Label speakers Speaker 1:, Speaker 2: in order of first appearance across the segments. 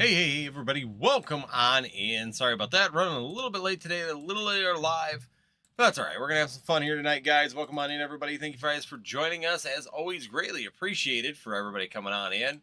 Speaker 1: Hey, everybody, welcome on in. Sorry about that, running a little bit late today, a little later live, but that's all right. We're going to have some fun here tonight, guys. Welcome on in, everybody. Thank you guys for joining us. As always, greatly appreciated for everybody coming on in.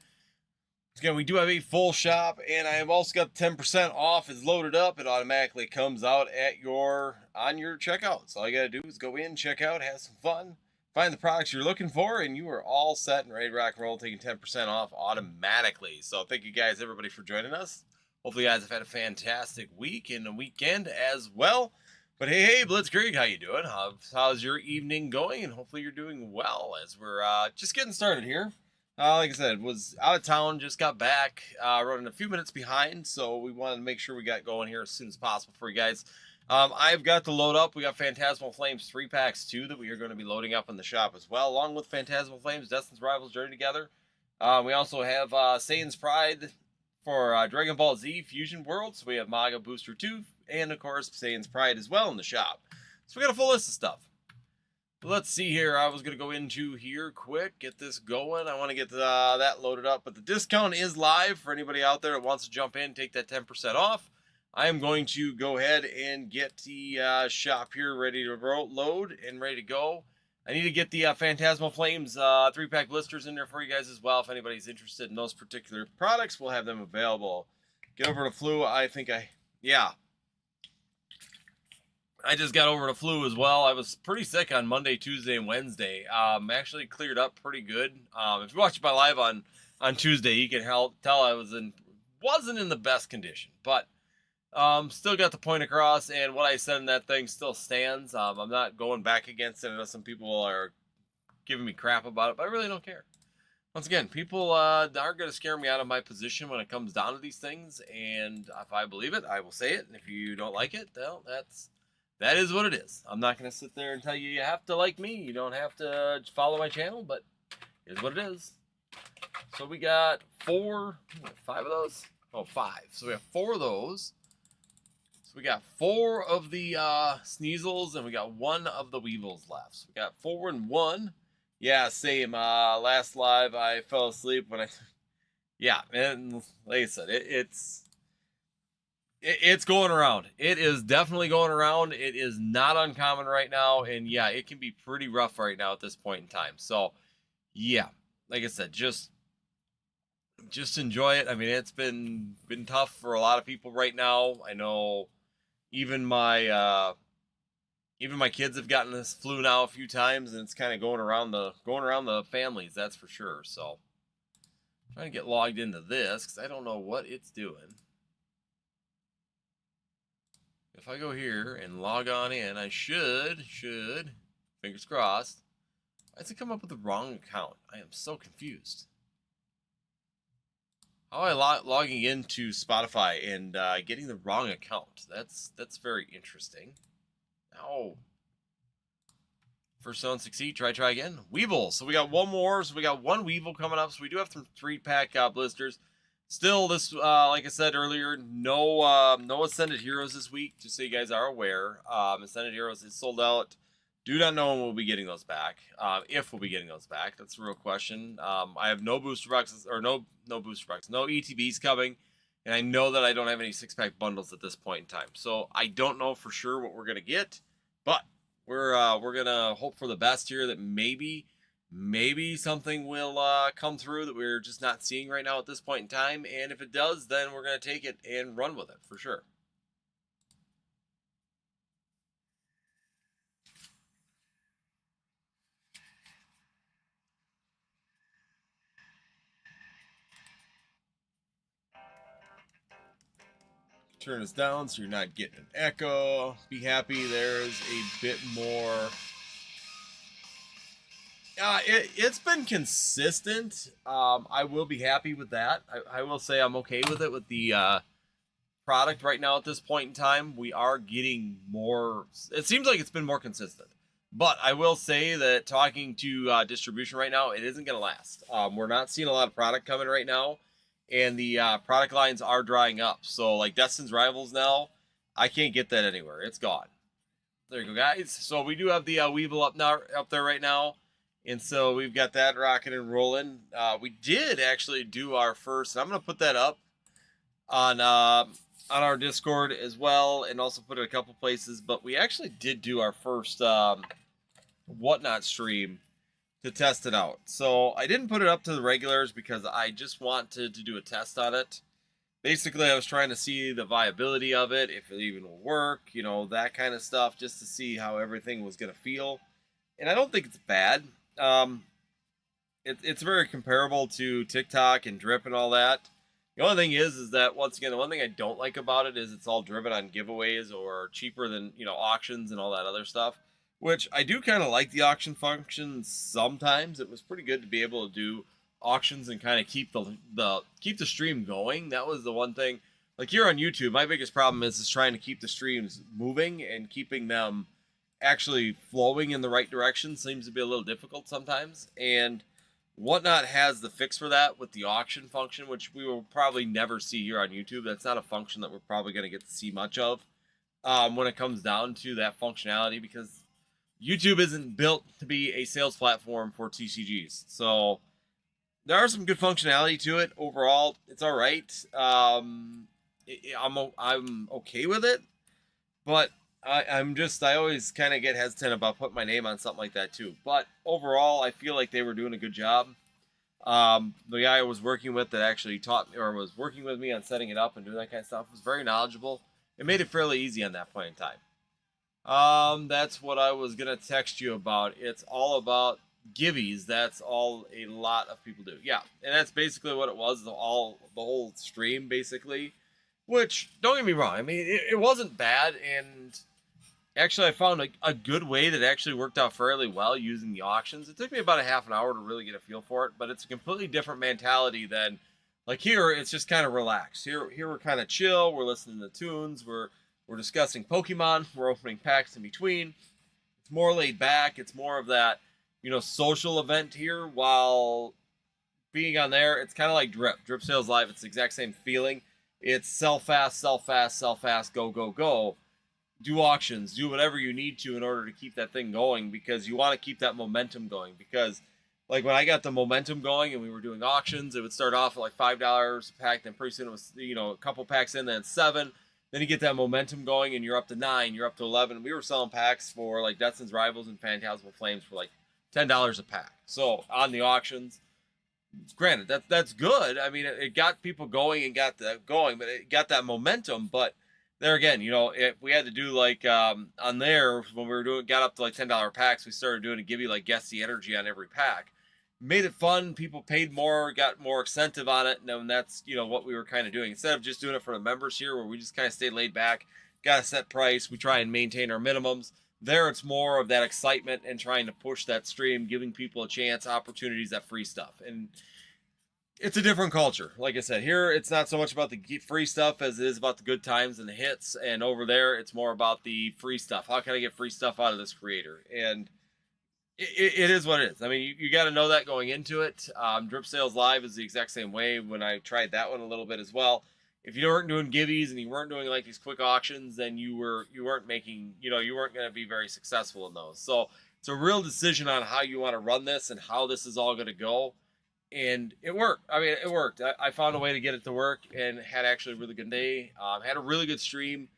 Speaker 1: Again, we do have a full shop, and I have also got 10% off. It's loaded up. It automatically comes out at on your checkout. So all you got to do is go in, check out, have some fun, find the products you're looking for, and you are all set and ready to rock and roll, taking 10% off automatically. So thank you guys, everybody, for joining us. Hopefully you guys have had a fantastic week and a weekend as well. But hey, Blitzkrieg, how you doing? How's your evening going? And hopefully you're doing well as we're just getting started here. Like I said, was out of town, just got back, running a few minutes behind, so we wanted to make sure we got going here as soon as possible for you guys. I've got to load up. We got Phantasmal Flames 3-packs too that we are going to be loading up in the shop as well, along with Phantasmal Flames, Destin's Rivals Journey Together. We also have Saiyan's Pride for Dragon Ball Z Fusion World, so we have Manga Booster 2, and of course Saiyan's Pride as well in the shop. So we got a full list of stuff. Let's see here. I was going to go into here quick, get this going. I want to get that loaded up, but the discount is live for anybody out there that wants to jump in, take that 10% off. I am going to go ahead and get the shop here ready to load and ready to go. I need to get the Phantasmal Flames 3-pack blisters in there for you guys as well. If anybody's interested in those particular products, we'll have them available. Get over to flu. I just got over the flu as well. I was pretty sick on Monday, Tuesday, and Wednesday. Actually cleared up pretty good. If you watched my live on Tuesday, you can tell I wasn't in the best condition, but still got the point across, and what I said in that thing still stands. I'm not going back against it. I know some people are giving me crap about it, but I really don't care. Once again, people aren't going to scare me out of my position when it comes down to these things, and if I believe it, I will say it, and if you don't like it, well, that is what it is. I'm not going to sit there and tell you have to like me. You don't have to follow my channel, but it is what it is. So we got 5 of those. Oh, 5. So we have 4 of those. So we got 4 of the Sneasels, and we got 1 of the Weevils left. So we got 4 and 1. Yeah, same. Last live, I fell asleep when yeah, and like I said, it's going around. It is definitely going around. It is not uncommon right now, and yeah, it can be pretty rough right now at this point in time. So, yeah, like I said, just enjoy it. I mean, it's been tough for a lot of people right now. I know even my kids have gotten this flu now a few times, and it's kind of going around the families. That's for sure. So, I'm trying to get logged into this because I don't know what it's doing. If I go here and log on in, I should, fingers crossed. Why does it come up with the wrong account? I am so confused. How am I logging into Spotify and getting the wrong account? That's very interesting. Ow. First don't succeed, try again. Weevil. So we got 1 more. So we got 1 Weevil coming up. So we do have some 3-pack blisters. Still, this, like I said earlier, no Ascended Heroes this week, just so you guys are aware. Ascended Heroes is sold out. Do not know when we'll be getting those back. If we'll be getting those back. That's the real question. I have no booster boxes, or no booster boxes, no ETBs coming, and I know that I don't have any 6-pack bundles at this point in time. So I don't know for sure what we're going to get, but we're going to hope for the best here, that maybe something will come through that we're just not seeing right now at this point in time. And if it does, then we're going to take it and run with it for sure. Turn this down so you're not getting an echo. Be happy there's a bit more. It's been consistent. I will be happy with that. I will say I'm okay with it with the product right now at this point in time. We are getting more. It seems like it's been more consistent. But I will say that talking to distribution right now, it isn't going to last. We're not seeing a lot of product coming right now, and the product lines are drying up. So like Destin's Rivals now, I can't get that anywhere. It's gone. There you go, guys. So we do have the Weevil up there right now. And so we've got that rocking and rolling. We did actually do our first, and I'm going to put that up on our Discord as well, and also put it a couple places. But we actually did do our first whatnot stream to test it out. So I didn't put it up to the regulars because I just wanted to do a test on it. Basically, I was trying to see the viability of it, if it even will work, you know, that kind of stuff, just to see how everything was going to feel. And I don't think it's bad. It's very comparable to TikTok and Drip and all that. The only thing is that once again, the one thing I don't like about it is it's all driven on giveaways or cheaper than, you know, auctions and all that other stuff. Which I do kind of like the auction function sometimes. It was pretty good to be able to do auctions and kind of keep the stream going. That was the one thing. Like here on YouTube, my biggest problem is trying to keep the streams moving and keeping them actually flowing in the right direction seems to be a little difficult sometimes. And Whatnot has the fix for that with the auction function, which we will probably never see here on YouTube. That's not a function that we're probably going to get to see much of when it comes down to that functionality, because YouTube isn't built to be a sales platform for TCGs. So there are some good functionality to it. Overall, it's all right. I'm okay with it, but I always kind of get hesitant about putting my name on something like that too. But overall, I feel like they were doing a good job. The guy I was working with that actually taught me or was working with me on setting it up and doing that kind of stuff was very knowledgeable. It made it fairly easy on that point in time. That's what I was gonna text you about. It's all about givvies. That's all a lot of people do. Yeah, and that's basically what it was. The whole stream basically. Which, don't get me wrong, I mean it wasn't bad, and actually I found a good way that actually worked out fairly well using the auctions. It took me about a half an hour to really get a feel for it, but it's a completely different mentality than like here. It's just kind of relaxed. Here we're kind of chill. We're listening to tunes. We're discussing Pokemon. We're opening packs in between. It's more laid back. It's more of that, you know, social event here. While being on there, it's kind of like Drip Sales Live. It's the exact same feeling. It's sell fast, sell fast, sell fast, go, go, go. Do auctions, do whatever you need to in order to keep that thing going, because you want to keep that momentum going. Because like when I got the momentum going and we were doing auctions, it would start off at like $5 a pack, then pretty soon it was, you know, a couple packs in, then $7. Then you get that momentum going and you're up to 9, you're up to 11. We were selling packs for like Destins Rivals and Phantasmal Flames for like $10 a pack. So on the auctions, granted, that's good. I mean, it got people going and got that going, but it got that momentum. But there again, you know, we had to do like on there when we were doing, got up to like $10 packs, we started doing a give you like guess the energy on every pack. Made it fun. People paid more, got more incentive on it, and that's, you know, what we were kind of doing instead of just doing it for the members here, where we just kind of stayed laid back, got a set price, we try and maintain our minimums. There, it's more of that excitement and trying to push that stream, giving people a chance, opportunities, that free stuff. And it's a different culture. Like I said, here it's not so much about the free stuff as it is about the good times and the hits. And over there, it's more about the free stuff. How can I get free stuff out of this creator? And it is what it is. I mean, you got to know that going into it. Drip Sales Live is the exact same way. When I tried that one a little bit as well, if you weren't doing givvies and you weren't doing like these quick auctions, then you weren't making, you know, you weren't going to be very successful in those. So it's a real decision on how you want to run this and how this is all going to go. And it worked. I mean, it worked. I found a way to get it to work and had actually a really good day. Had a really good stream.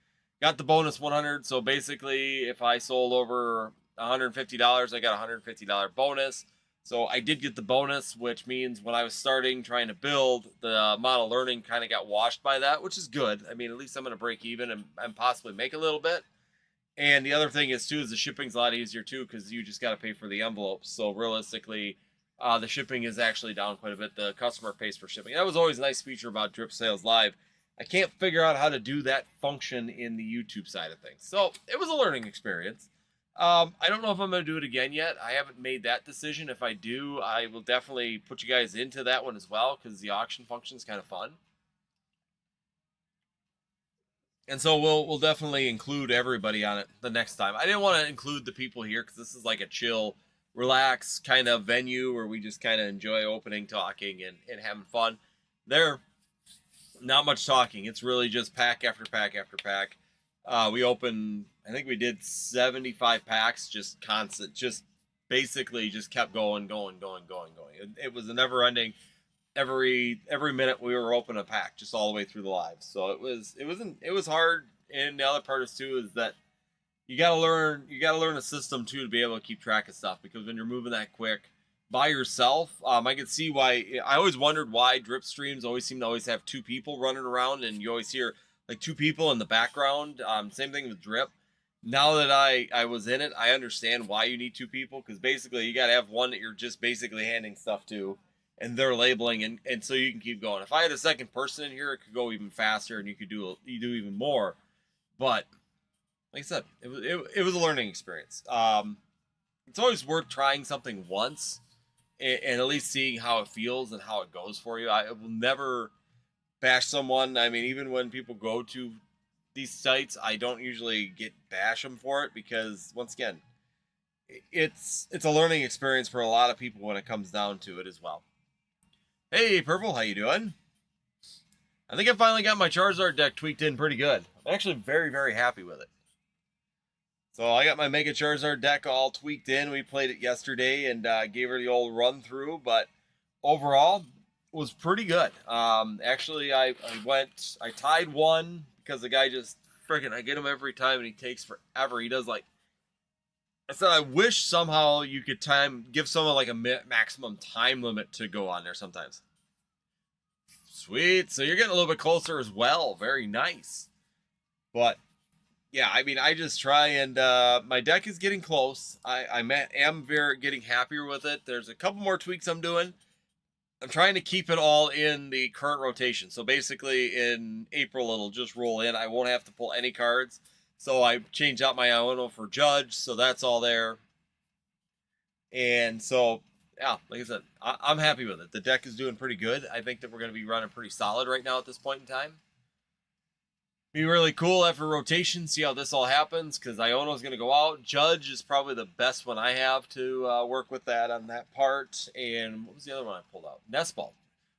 Speaker 1: Got the bonus 100. So basically, if I sold over $150, I got a $150 bonus. So I did get the bonus, which means when I was starting trying to build, the model learning kind of got washed by that, which is good. I mean, at least I'm going to break even and possibly make a little bit. And the other thing is, too, is the shipping's a lot easier, too, because you just got to pay for the envelopes. So realistically, the shipping is actually down quite a bit. The customer pays for shipping. That was always a nice feature about Drip Sales Live. I can't figure out how to do that function in the YouTube side of things. So it was a learning experience. I don't know if I'm going to do it again yet. I haven't made that decision. If I do, I will definitely put you guys into that one as well, because the auction function is kind of fun. And so we'll definitely include everybody on it the next time. I didn't want to include the people here because this is like a chill, relax kind of venue where we just kind of enjoy opening, talking, and having fun. There, not much talking. It's really just pack after pack after pack. We opened, I think we did 75 packs, just constant, just basically just kept going. It was a never ending. every minute we were open a pack just all the way through the lives. So it was hard. And the other part is too is that you gotta learn a system too to be able to keep track of stuff, because when you're moving that quick by yourself, I can see why. I always wondered why drip streams always seem to always have two people running around, and you always hear like two people in the background. Same thing with drip. Now that I was in it, I understand why you need two people, because basically you got to have one that you're just basically handing stuff to, and they're labeling, and so you can keep going. If I had a second person in here, it could go even faster, and you do even more. But like I said, it was a learning experience. It's always worth trying something once, and at least seeing how it feels and how it goes for you. I will never bash someone. I mean, even when people go to these sites, I don't usually bash them for it, because once again, it's a learning experience for a lot of people when it comes down to it as well. Hey, Purple, how you doing? I think I finally got my Charizard deck tweaked in pretty good. I'm actually very, very happy with it. So I got my Mega Charizard deck all tweaked in. We played it yesterday and gave her the old run through, but overall was pretty good. Actually, I tied one because the guy just freaking, I get him every time and he takes forever. He does like, I said, I wish somehow you could give someone like a maximum time limit to go on there sometimes. Sweet. So you're getting a little bit closer as well. Very nice. But yeah, I mean, I just try and my deck is getting close. I am getting happier with it. There's a couple more tweaks I'm doing. I'm trying to keep it all in the current rotation. So basically in April, it'll just roll in. I won't have to pull any cards. So I changed out my Iono for Judge. So that's all there. And so, yeah, like I said, I'm happy with it. The deck is doing pretty good. I think that we're going to be running pretty solid right now at this point in time. Be really cool after rotation, see how this all happens, because Iono's going to go out. Judge is probably the best one I have to work with that on that part. And what was the other one I pulled out? Nest Ball.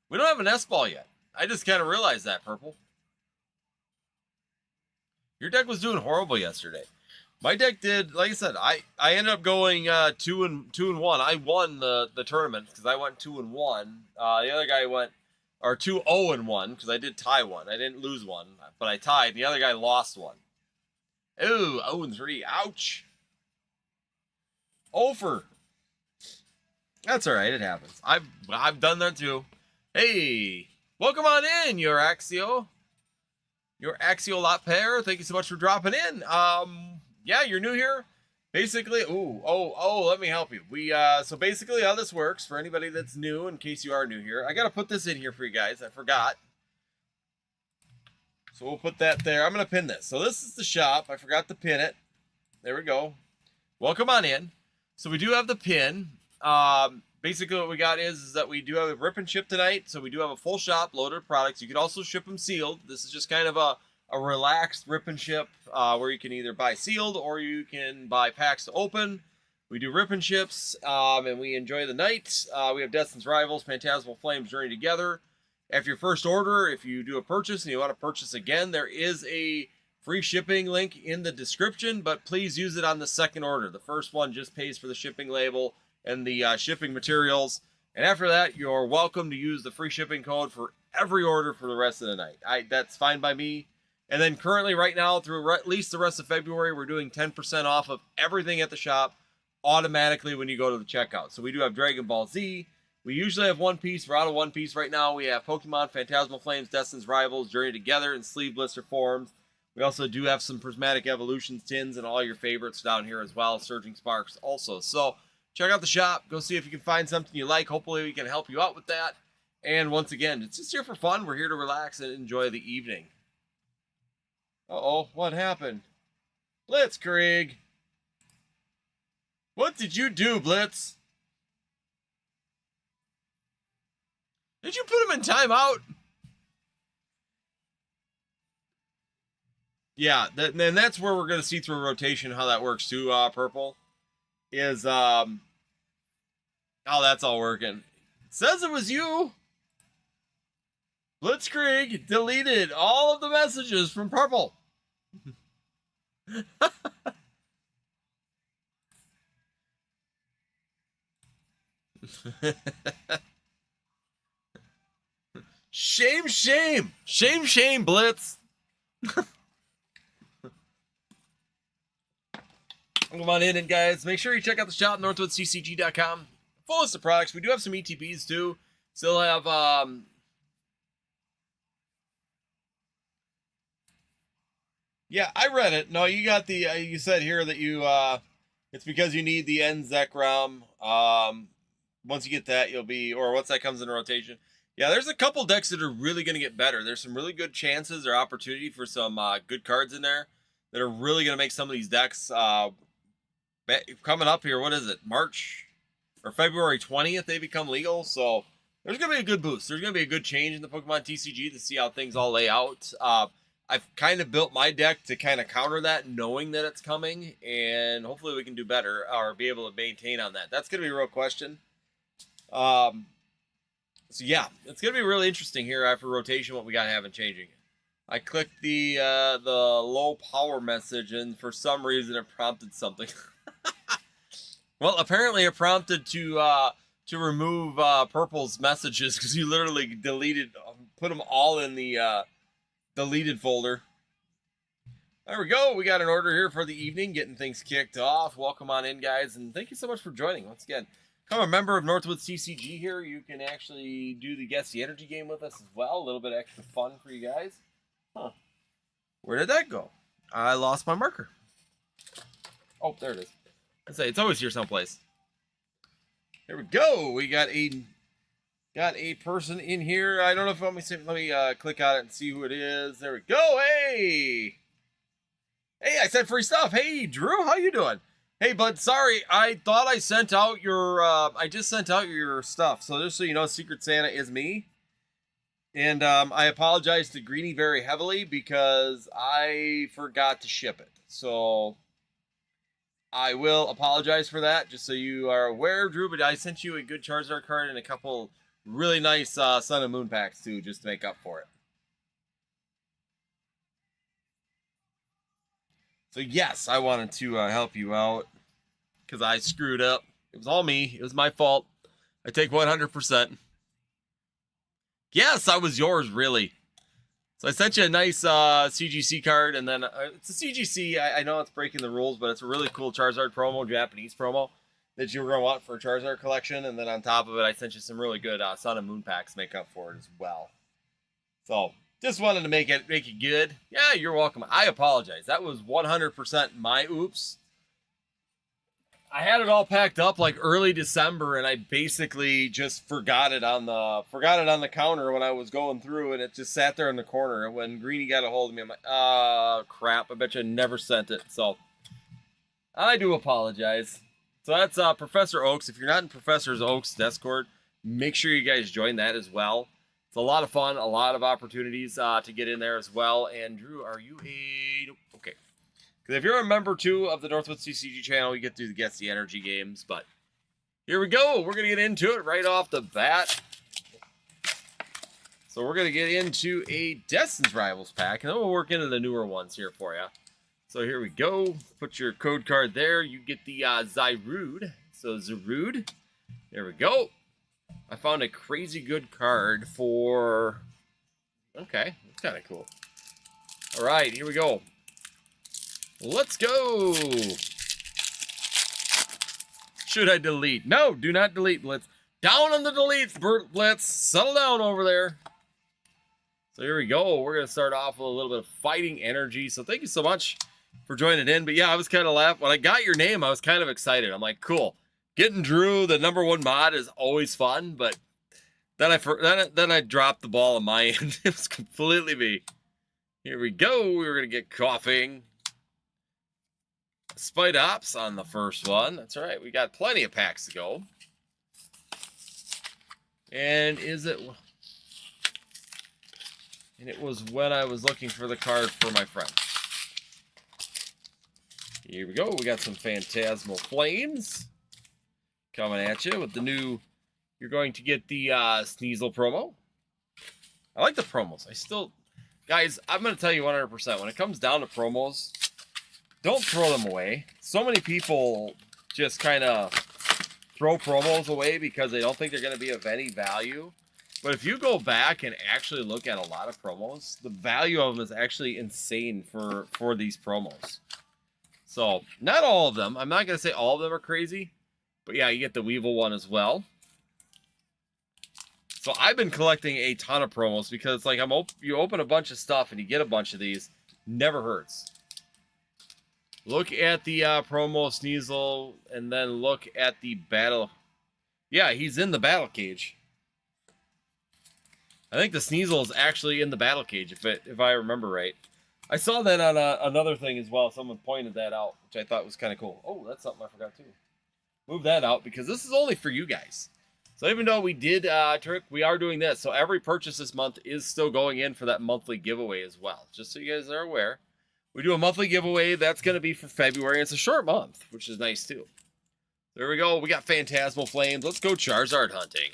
Speaker 1: We don't have a Nest Ball yet. I just kind of realized that, Purple. Your deck was doing horrible yesterday. My deck did, like I said, I ended up going 2-1. I won the tournament because I went 2-1. The other guy went 2-0-1 because I did tie one. I didn't lose one, but I tied. The other guy lost one. Ooh, 0-3. Ouch. Over. That's all right. It happens. I've done that too. Hey, welcome on in, your Axio. Your Axiolot pair. Thank you so much for dropping in. Yeah, you're new here. Basically, let me help you. So basically how this works, for anybody that's new, in case you are new here, I gotta put this in here for you guys. I forgot. So we'll put that there. I'm gonna pin this. So this is the shop. I forgot to pin it. There we go. Welcome on in. So we do have the pin. Basically what we got is that we do have a rip and ship tonight. So we do have a full shop loaded with products. You can also ship them sealed. This is just kind of a relaxed rip and ship where you can either buy sealed or you can buy packs to open. We do rip and ships and we enjoy the night. We have Destin's Rivals, Phantasmal Flames Journey Together. After your first order, if you do a purchase and you want to purchase again, there is a free shipping link in the description, but please use it on the second order. The first one just pays for the shipping label and the shipping materials. And after that, you're welcome to use the free shipping code for every order for the rest of the night. That's fine by me. And then currently right now, through at least the rest of February, we're doing 10% off of everything at the shop automatically when you go to the checkout. So we do have Dragon Ball Z. We usually have One Piece. We're out of One Piece right now. We have Pokemon, Phantasmal Flames, Destin's Rivals, Journey Together, and Sleeve Blister forms. We also do have some Prismatic Evolutions tins and all your favorites down here as well. Surging Sparks also. So check out the shop. Go see if you can find something you like. Hopefully we can help you out with that. And once again, it's just here for fun. We're here to relax and enjoy the evening. Uh-oh, what happened? Blitzkrieg! What did you do, Blitz? Did you put him in timeout? Yeah, and that's where we're going to see through rotation how that works too, Purple. Is, how that's all working. It says it was you! Blitzkrieg deleted all of the messages from Purple. Shame, shame. Shame, shame, Blitz. Come on in, and guys, make sure you check out the shop, northwoodccg.com. Full list of products. We do have some ETPs, too. Still have, yeah, I read it. No, you got the, you said here that you, it's because you need the N-Zekrom. Once you get that, you'll be, or once that comes in rotation. Yeah, there's a couple decks that are really going to get better. There's some really good chances or opportunity for some good cards in there that are really going to make some of these decks coming up here. What is it? March or February 20th, they become legal. So there's going to be a good boost. There's going to be a good change in the Pokemon TCG to see how things all lay out. I've kind of built my deck to kind of counter that, knowing that it's coming, and hopefully we can do better or be able to maintain on that. That's going to be a real question. So yeah, it's going to be really interesting here after rotation what we got to have in changing. I clicked the low power message, and for some reason it prompted something. Well, apparently it prompted to remove Purple's messages because you literally deleted, put them all in the deleted folder. There we go. We got an order here for the evening, getting things kicked off. Welcome on in, guys, and thank you so much for joining once again. Become a member of Northwood CCG here. You can actually do the Guess the Energy game with us as well. A little bit of extra fun for you guys. Huh. Where did that go? I lost my marker. Oh, there it is. I say it's always here someplace. There we go. We got a person in here. I don't know if let me click on it and see who it is. There we go. Hey, I said free stuff. Hey, Drew, how you doing? Hey, bud, sorry, I thought I sent out your, I just sent out your stuff. So just so you know, Secret Santa is me. And I apologize to Greeny very heavily because I forgot to ship it. So I will apologize for that, just so you are aware, Drew. But I sent you a good Charizard card and a couple really nice Sun and Moon packs, too, just to make up for it. So, yes, I wanted to help you out because I screwed up. It was all me. It was my fault. I take 100%. Yes, I was yours, really. So I sent you a nice CGC card, and then it's a CGC. I know it's breaking the rules, but it's a really cool Charizard promo, Japanese promo, that you were going to want for a Charizard collection. And then on top of it, I sent you some really good Sun and Moon packs to make up for it as well. So just wanted to make it good. Yeah, you're welcome. I apologize. That was 100% my oops. I had it all packed up like early December, and I basically just forgot it on the counter when I was going through, and it just sat there in the corner. And when Greeny got a hold of me, I'm like, oh, crap, I bet you I never sent it. So I do apologize. So that's Professor Oaks. If you're not in Professor Oaks' Discord, make sure you guys join that as well. It's a lot of fun, a lot of opportunities to get in there as well. And Drew, are you a... Okay. Because if you're a member, too, of the Northwood CCG channel, you get to Guess the Energy games. But here we go. We're going to get into it right off the bat. So we're going to get into a Destin's Rivals pack. And then we'll work into the newer ones here for you. So here we go. Put your code card there. You get the Zyrude. So Zarude. There we go. I found a crazy good card for... Okay, that's kind of cool. All right, here we go. Let's go. Should I delete? No, do not delete, Blitz. Down on the deletes, Blitz. Settle down over there. So here we go. We're going to start off with a little bit of fighting energy. So thank you so much for joining in. But yeah, I was kind of laughing. When I got your name, I was kind of excited. I'm like, cool. Getting Drew, the #1 mod, is always fun. But then I dropped the ball on my end. It was completely me. Here we go. We're going to get coughing. Spite Ops on the first one. That's all right. We got plenty of packs to go. And it was when I was looking for the card for my friend. Here we go. We got some Phantasmal Flames coming at you with the new... You're going to get the Sneasel promo. I like the promos. Guys, I'm going to tell you 100%. When it comes down to promos... Don't throw them away. So many people just kind of throw promos away because they don't think they're going to be of any value. But if you go back and actually look at a lot of promos, the value of them is actually insane for these promos. So, not all of them. I'm not going to say all of them are crazy. But yeah, you get the Weevil one as well. So I've been collecting a ton of promos because it's like you open a bunch of stuff and you get a bunch of these. Never hurts. Look at the promo Sneasel and then look at the battle. Yeah, he's in the battle cage. I think the Sneasel is actually in the battle cage, if I remember right. I saw that on another thing as well. Someone pointed that out, which I thought was kind of cool. Oh, that's something I forgot too. Move that out because this is only for you guys. So even though we did trick, we are doing this. So every purchase this month is still going in for that monthly giveaway as well. Just so you guys are aware. We do a monthly giveaway. That's going to be for February. It's a short month, which is nice too. There we go. We got Phantasmal Flames. Let's go Charizard hunting.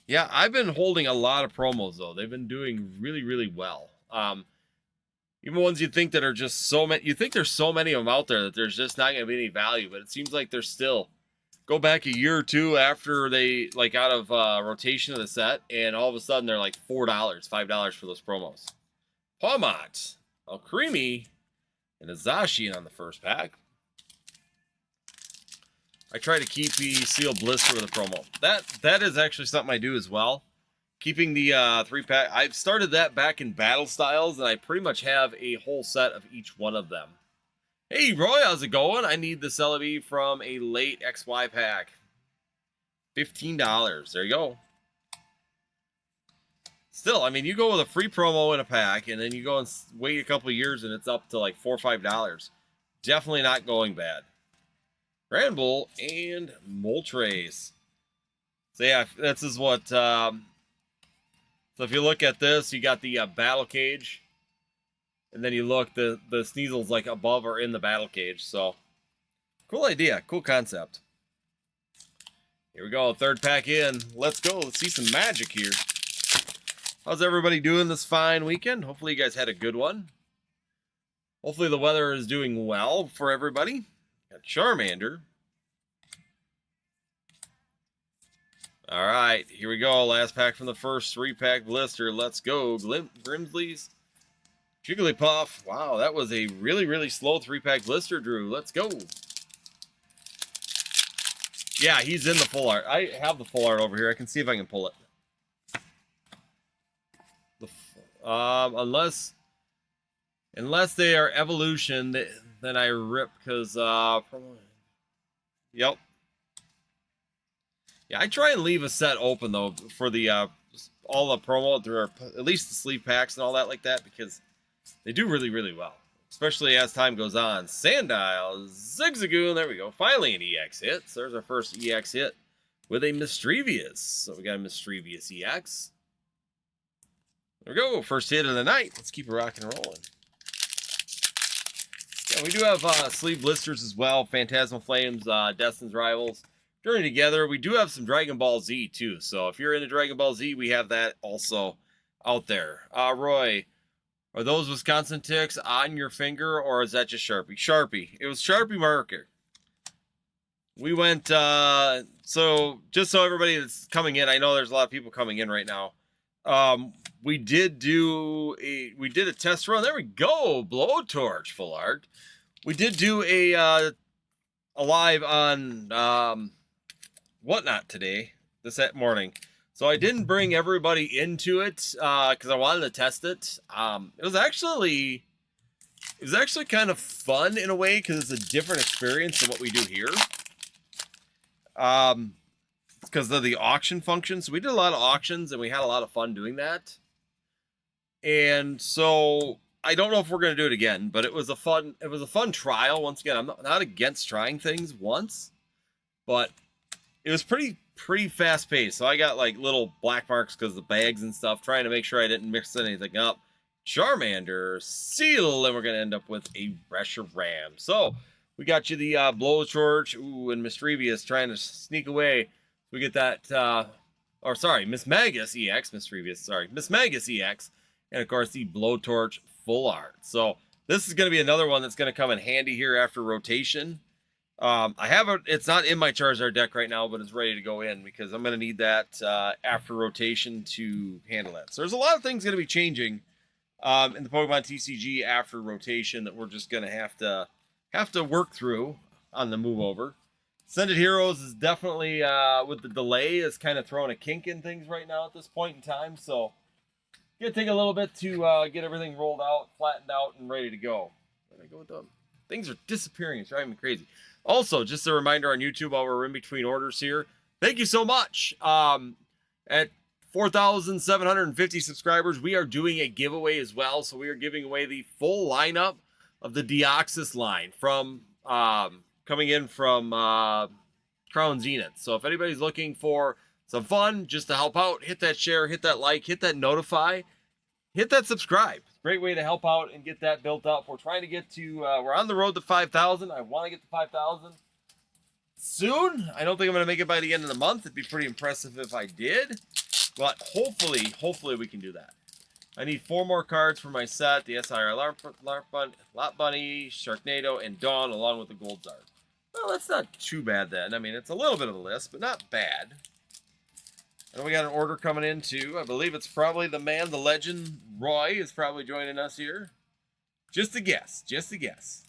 Speaker 1: Yeah, I've been holding a lot of promos, though. They've been doing really, really well. Even ones you think that are just so many. You think there's so many of them out there that there's just not going to be any value. But it seems like there's still. Go back a year or two after they, like, out of rotation of the set. And all of a sudden, they're like $4, $5 for those promos. Pawmot, Alcremie, and a Zacian on the first pack. I try to keep the Sealed Blister with a promo. That is actually something I do as well. Keeping the 3-pack. I've started that back in Battle Styles, and I pretty much have a whole set of each one of them. Hey, Roy, how's it going? I need the Celebi from a late XY pack. $15. There you go. Still, I mean, you go with a free promo in a pack, and then you go and wait a couple of years, and it's up to like $4 or $5. Definitely not going bad. Granbull and Moltres. So yeah, this is what... So if you look at this, you got the battle cage. And then you look, the Sneasel's like above or in the battle cage. So, cool idea. Cool concept. Here we go. Third pack in. Let's go. Let's see some magic here. How's everybody doing this fine weekend? Hopefully you guys had a good one. Hopefully the weather is doing well for everybody. Got Charmander. All right, here we go. Last pack from the first 3-pack blister. Let's go. Grimsley's Jigglypuff. Wow, that was a really, really slow 3-pack blister, Drew. Let's go. Yeah, he's in the full art. I have the full art over here. I can see if I can pull it. Unless they are evolution, then I rip because yep. Yeah, I try and leave a set open though for the all the promo, at least the sleeve packs and all that like that, because they do really, really well, especially as time goes on. Sandile, Zigzagoon, there we go. Finally an EX hit. So there's our first EX hit with a Mischievous. So we got a Mischievous EX. There we go. First hit of the night. Let's keep it rocking and rolling. Yeah, we do have sleeve blisters as well. Phantasmal Flames, Destin's Rivals. Journey Together. We do have some Dragon Ball Z too. So if you're into Dragon Ball Z, we have that also out there. Roy, are those Wisconsin ticks on your finger or is that just Sharpie? Sharpie. It was Sharpie marker. We went, so just so everybody that's coming in, I know there's a lot of people coming in right now. We did a test run. There we go. Blowtorch full art. We did do a live on Whatnot today, this morning. So I didn't bring everybody into it because I wanted to test it. It was actually kind of fun in a way because it's a different experience than what we do here. Because of the auction function. So we did a lot of auctions and we had a lot of fun doing that. And so I don't know if we're going to do it again, but it was a fun trial. Once again, I'm not against trying things once, but it was pretty fast paced. So I got like little black marks because of the bags and stuff, trying to make sure I didn't mix anything up. Charmander, Seal, and we're going to end up with a Reshiram. So we got you the Blowtorch, ooh, and Mischievous trying to sneak away. We get that, or sorry, Miss Magus EX, Mischievous, sorry, Miss Magus EX, and of course the Blowtorch full art. So this is going to be another one that's going to come in handy here after rotation. I have it. It's not in my Charizard deck right now, but it's ready to go in because I'm going to need that after rotation to handle that. So there's a lot of things going to be changing in the Pokemon TCG after rotation that we're just going to have to work through on the move over. Ascended Heroes is definitely with the delay is kind of throwing a kink in things right now at this point in time. So it's going to take a little bit to get everything rolled out, flattened out, and ready to go. Where did I go with them? Things are disappearing. It's driving me crazy. Also, just a reminder on YouTube while we're in between orders here, thank you so much. At 4,750 subscribers, we are doing a giveaway as well. So we are giving away the full lineup of the Deoxys line from coming in from Crown Zenith. So if anybody's looking for some fun, just to help out, hit that share, hit that like, hit that notify, hit that subscribe. Great way to help out and get that built up. We're trying to get to, we're on the road to 5,000. I want to get to 5,000 soon. I don't think I'm going to make it by the end of the month. It'd be pretty impressive if I did. But hopefully we can do that. I need 4 more cards for my set. The SIR Lot Bunny, Sharknado, and Dawn, along with the Gold Zard. Well, that's not too bad then. I mean, it's a little bit of a list, but not bad. And we got an order coming in too. I believe it's probably the man, the legend, Roy is probably joining us here. Just a guess. Just a guess.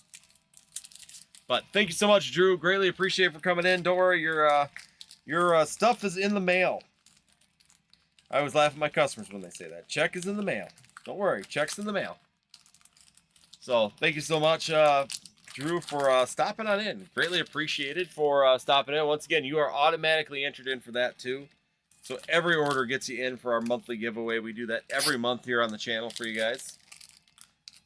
Speaker 1: But thank you so much, Drew. Greatly appreciate it for coming in. Don't worry, your stuff is in the mail. I always laugh at my customers when they say that. Check is in the mail. Don't worry, check's in the mail. So thank you so much, Drew, for stopping on in. Greatly appreciated for stopping in. Once again, you are automatically entered in for that too. So every order gets you in for our monthly giveaway. We do that every month here on the channel for you guys.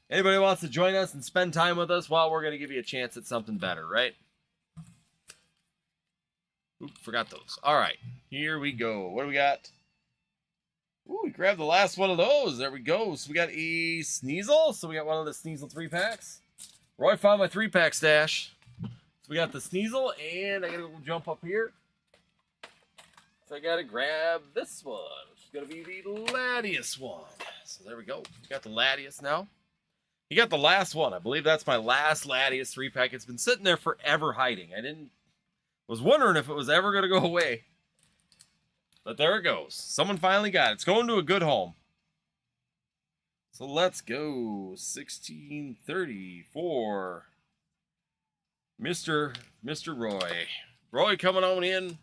Speaker 1: Anybody who wants to join us and spend time with us, well, we're going to give you a chance at something better, right? Oop, forgot those. All right, here we go. What do we got? Ooh, we grabbed the last one of those. There we go. So we got a Sneasel. So we got one of the Sneasel 3-packs. Roy found my 3-pack stash. So we got the Sneasel, and I got to go jump up here. So I gotta grab this one, which is gonna be the Latias one. So there we go. We got the Latias now. You got the last one. I believe that's my last Latias 3-pack. It's been sitting there forever hiding. Was wondering if it was ever gonna go away. But there it goes. Someone finally got it. It's going to a good home. So let's go. 1630 for Mr. Roy. Roy coming on in.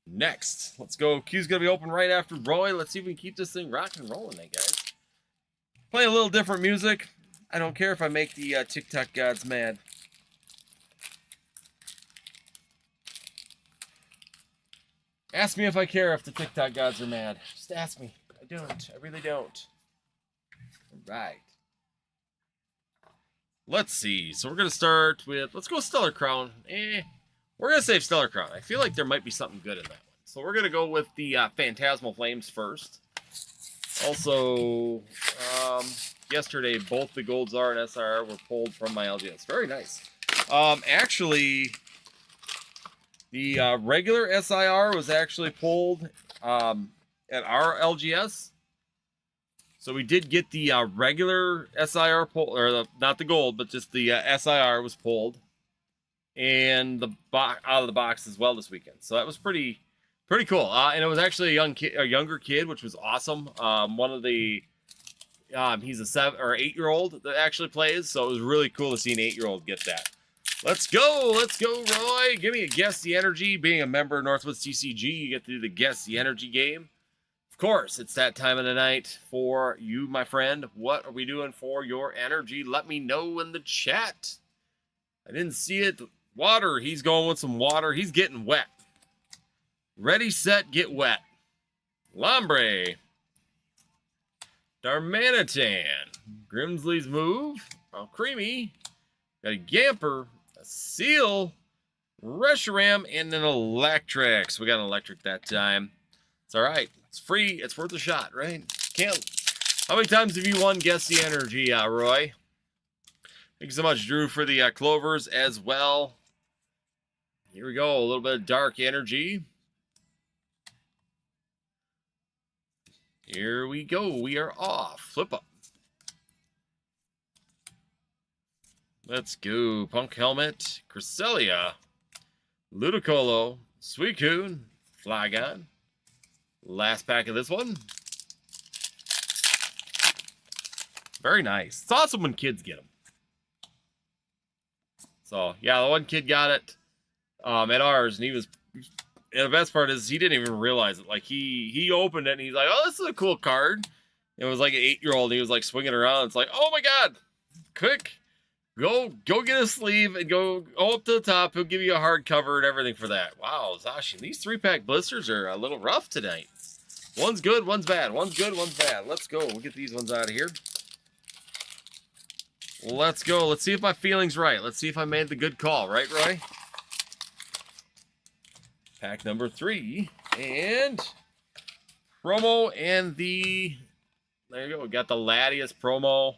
Speaker 1: Next, let's go. Queue's gonna be open right after Roy. Let's see if we can keep this thing rocking and rolling, guys. Play a little different music. I don't care if I make the TikTok gods mad. Ask me if I care if the TikTok gods are mad. Just ask me. I don't. I really don't. All right. Let's see. So we're gonna start with. Let's go Stellar Crown. We're going to save Stellar Crown. I feel like there might be something good in that one. So we're going to go with the Phantasmal Flames first. Also, yesterday, both the Gold Zar and SR were pulled from my LGS. Very nice. Actually, the regular SIR was actually pulled at our LGS. So we did get the regular SIR pull, or not the gold, but just the SIR was pulled. And the out of the box as well this weekend, so that was pretty cool. And it was actually a younger kid, which was awesome. One of the he's a 7 or 8-year-old that actually plays, so it was really cool to see an 8-year-old get that. Let's go, Roy. Give me a Guess the Energy. Being a member of Northwoods TCG, you get to do the Guess the Energy game. Of course, it's that time of the night for you, my friend. What are we doing for your energy? Let me know in the chat. I didn't see it. Water. He's going with some water. He's getting wet. Ready, set, get wet. Lombre. Darmanitan. Grimsley's Move. Oh, Creamy. Got a Gamper. A Seal. Reshiram. And an Electric. So we got an Electric that time. It's all right. It's free. It's worth a shot, right? Can't. How many times have you won Guess the Energy, Roy? Thank you so much, Drew, for the Clovers as well. Here we go. A little bit of Dark Energy. Here we go. We are off. Flip up. Let's go. Punk Helmet. Cresselia. Ludicolo, Suicune, Flygon. Last pack of this one. Very nice. It's awesome when kids get them. So, yeah, the one kid got it at ours, and he was... And the best part is he didn't even realize it. Like, he opened it, and he's like, oh, this is a cool card. It was like an 8-year-old, and he was, like, swinging around. It's like, oh, my God. Quick. Go get a sleeve and go up to the top. He'll give you a hardcover and everything for that. Wow, Zashi, these 3-pack blisters are a little rough tonight. One's good, one's bad. One's good, one's bad. Let's go. We'll get these ones out of here. Let's go. Let's see if my feeling's right. Let's see if I made the good call. Right, Roy? Pack number 3. And promo and the... There you go. We got the Latias promo.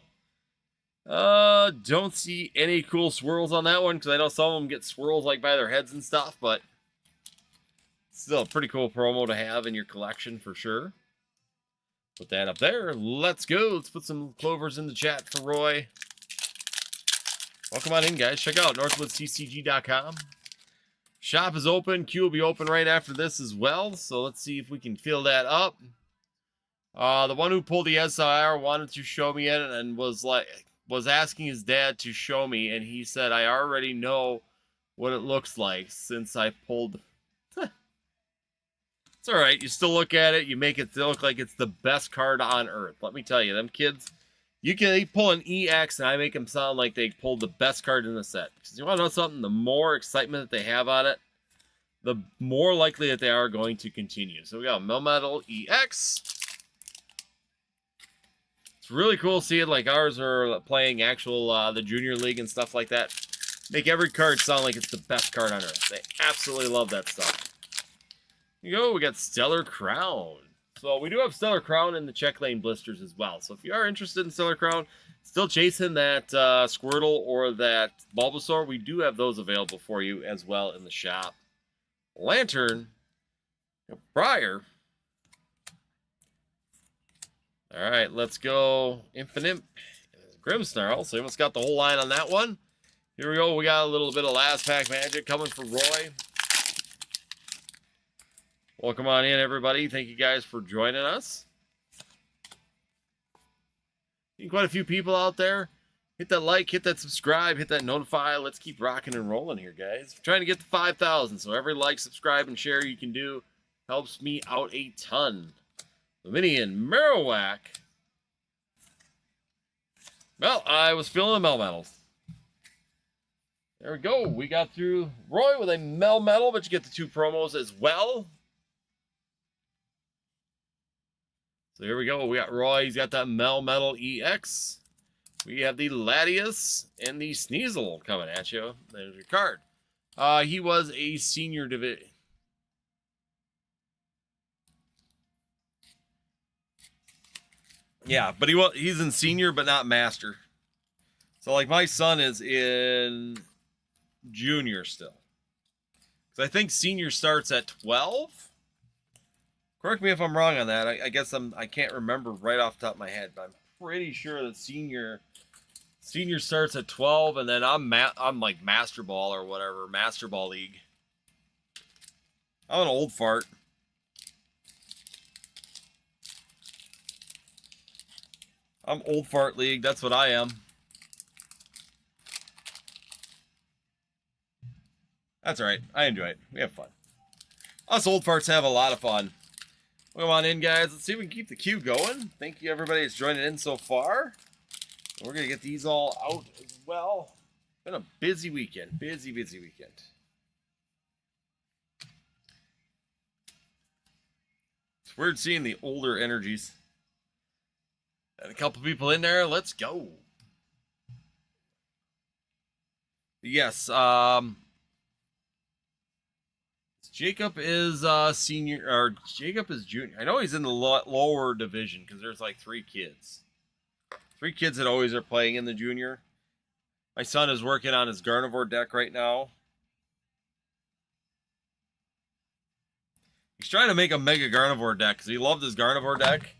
Speaker 1: Don't see any cool swirls on that one because I know some of them get swirls like by their heads and stuff, but still a pretty cool promo to have in your collection for sure. Put that up there. Let's go. Let's put some clovers in the chat for Roy. Welcome on in, guys. Check out northwoodsTCG.com. Shop is open. Queue will be open right after this as well. So let's see if we can fill that up. The one who pulled the SIR wanted to show me it and was asking his dad to show me, and he said, I already know what it looks like since I pulled. It's all right. You still look at it. You make it look like it's the best card on earth. Let me tell you, them kids, they pull an EX, and I make them sound like they pulled the best card in the set. Because you want to know something? The more excitement that they have on it, the more likely that they are going to continue. So we got Melmetal EX. It's really cool seeing like ours are playing actual the Junior League and stuff like that. Make every card sound like it's the best card on earth. They absolutely love that stuff. Here you go. We got Stellar Crown. So we do have Stellar Crown in the check lane blisters as well. So if you are interested in Stellar Crown, still chasing that Squirtle or that Bulbasaur, we do have those available for you as well in the shop. Lantern, Briar. All right, let's go. Infinite Grimmsnarl. So we almost got the whole line on that one. Here we go. We got a little bit of last pack magic coming for Roy. Welcome on in, everybody. Thank you guys for joining us. Quite a few people out there. Hit that like, hit that subscribe, hit that notify. Let's keep rocking and rolling here, guys. We're trying to get to 5,000, so every like, subscribe, and share you can do helps me out a ton. Dominion, Marowak. Well, I was feeling the Melmetals. There we go. We got through Roy with a Melmetal, but you get the 2 promos as well. So here we go. We got Roy. He's got that Melmetal EX. We have the Latias and the Sneasel coming at you. There's your card. He was a senior division. Yeah, but he's in senior, but not master. So, like, my son is in junior still. Because I think senior starts at 12. Correct me if I'm wrong on that. I guess I can't remember right off the top of my head, but I'm pretty sure that senior starts at 12, and then I'm like Master Ball or whatever, Master Ball League. I'm an old fart. I'm Old Fart League. That's what I am. That's all right. I enjoy it. We have fun. Us old farts have a lot of fun. Come on in, guys. Let's see if we can keep the queue going. Thank you, everybody that's joining in so far. We're going to get these all out as well. Been a busy weekend. Busy weekend. It's weird seeing the older energies. And a couple people in there. Let's go. Yes. Jacob is senior, or Jacob is junior. I know he's in the lower division because there's like 3 kids. 3 kids that always are playing in the junior. My son is working on his Gardevoir deck right now. He's trying to make a Mega Gardevoir deck because he loved his Gardevoir deck.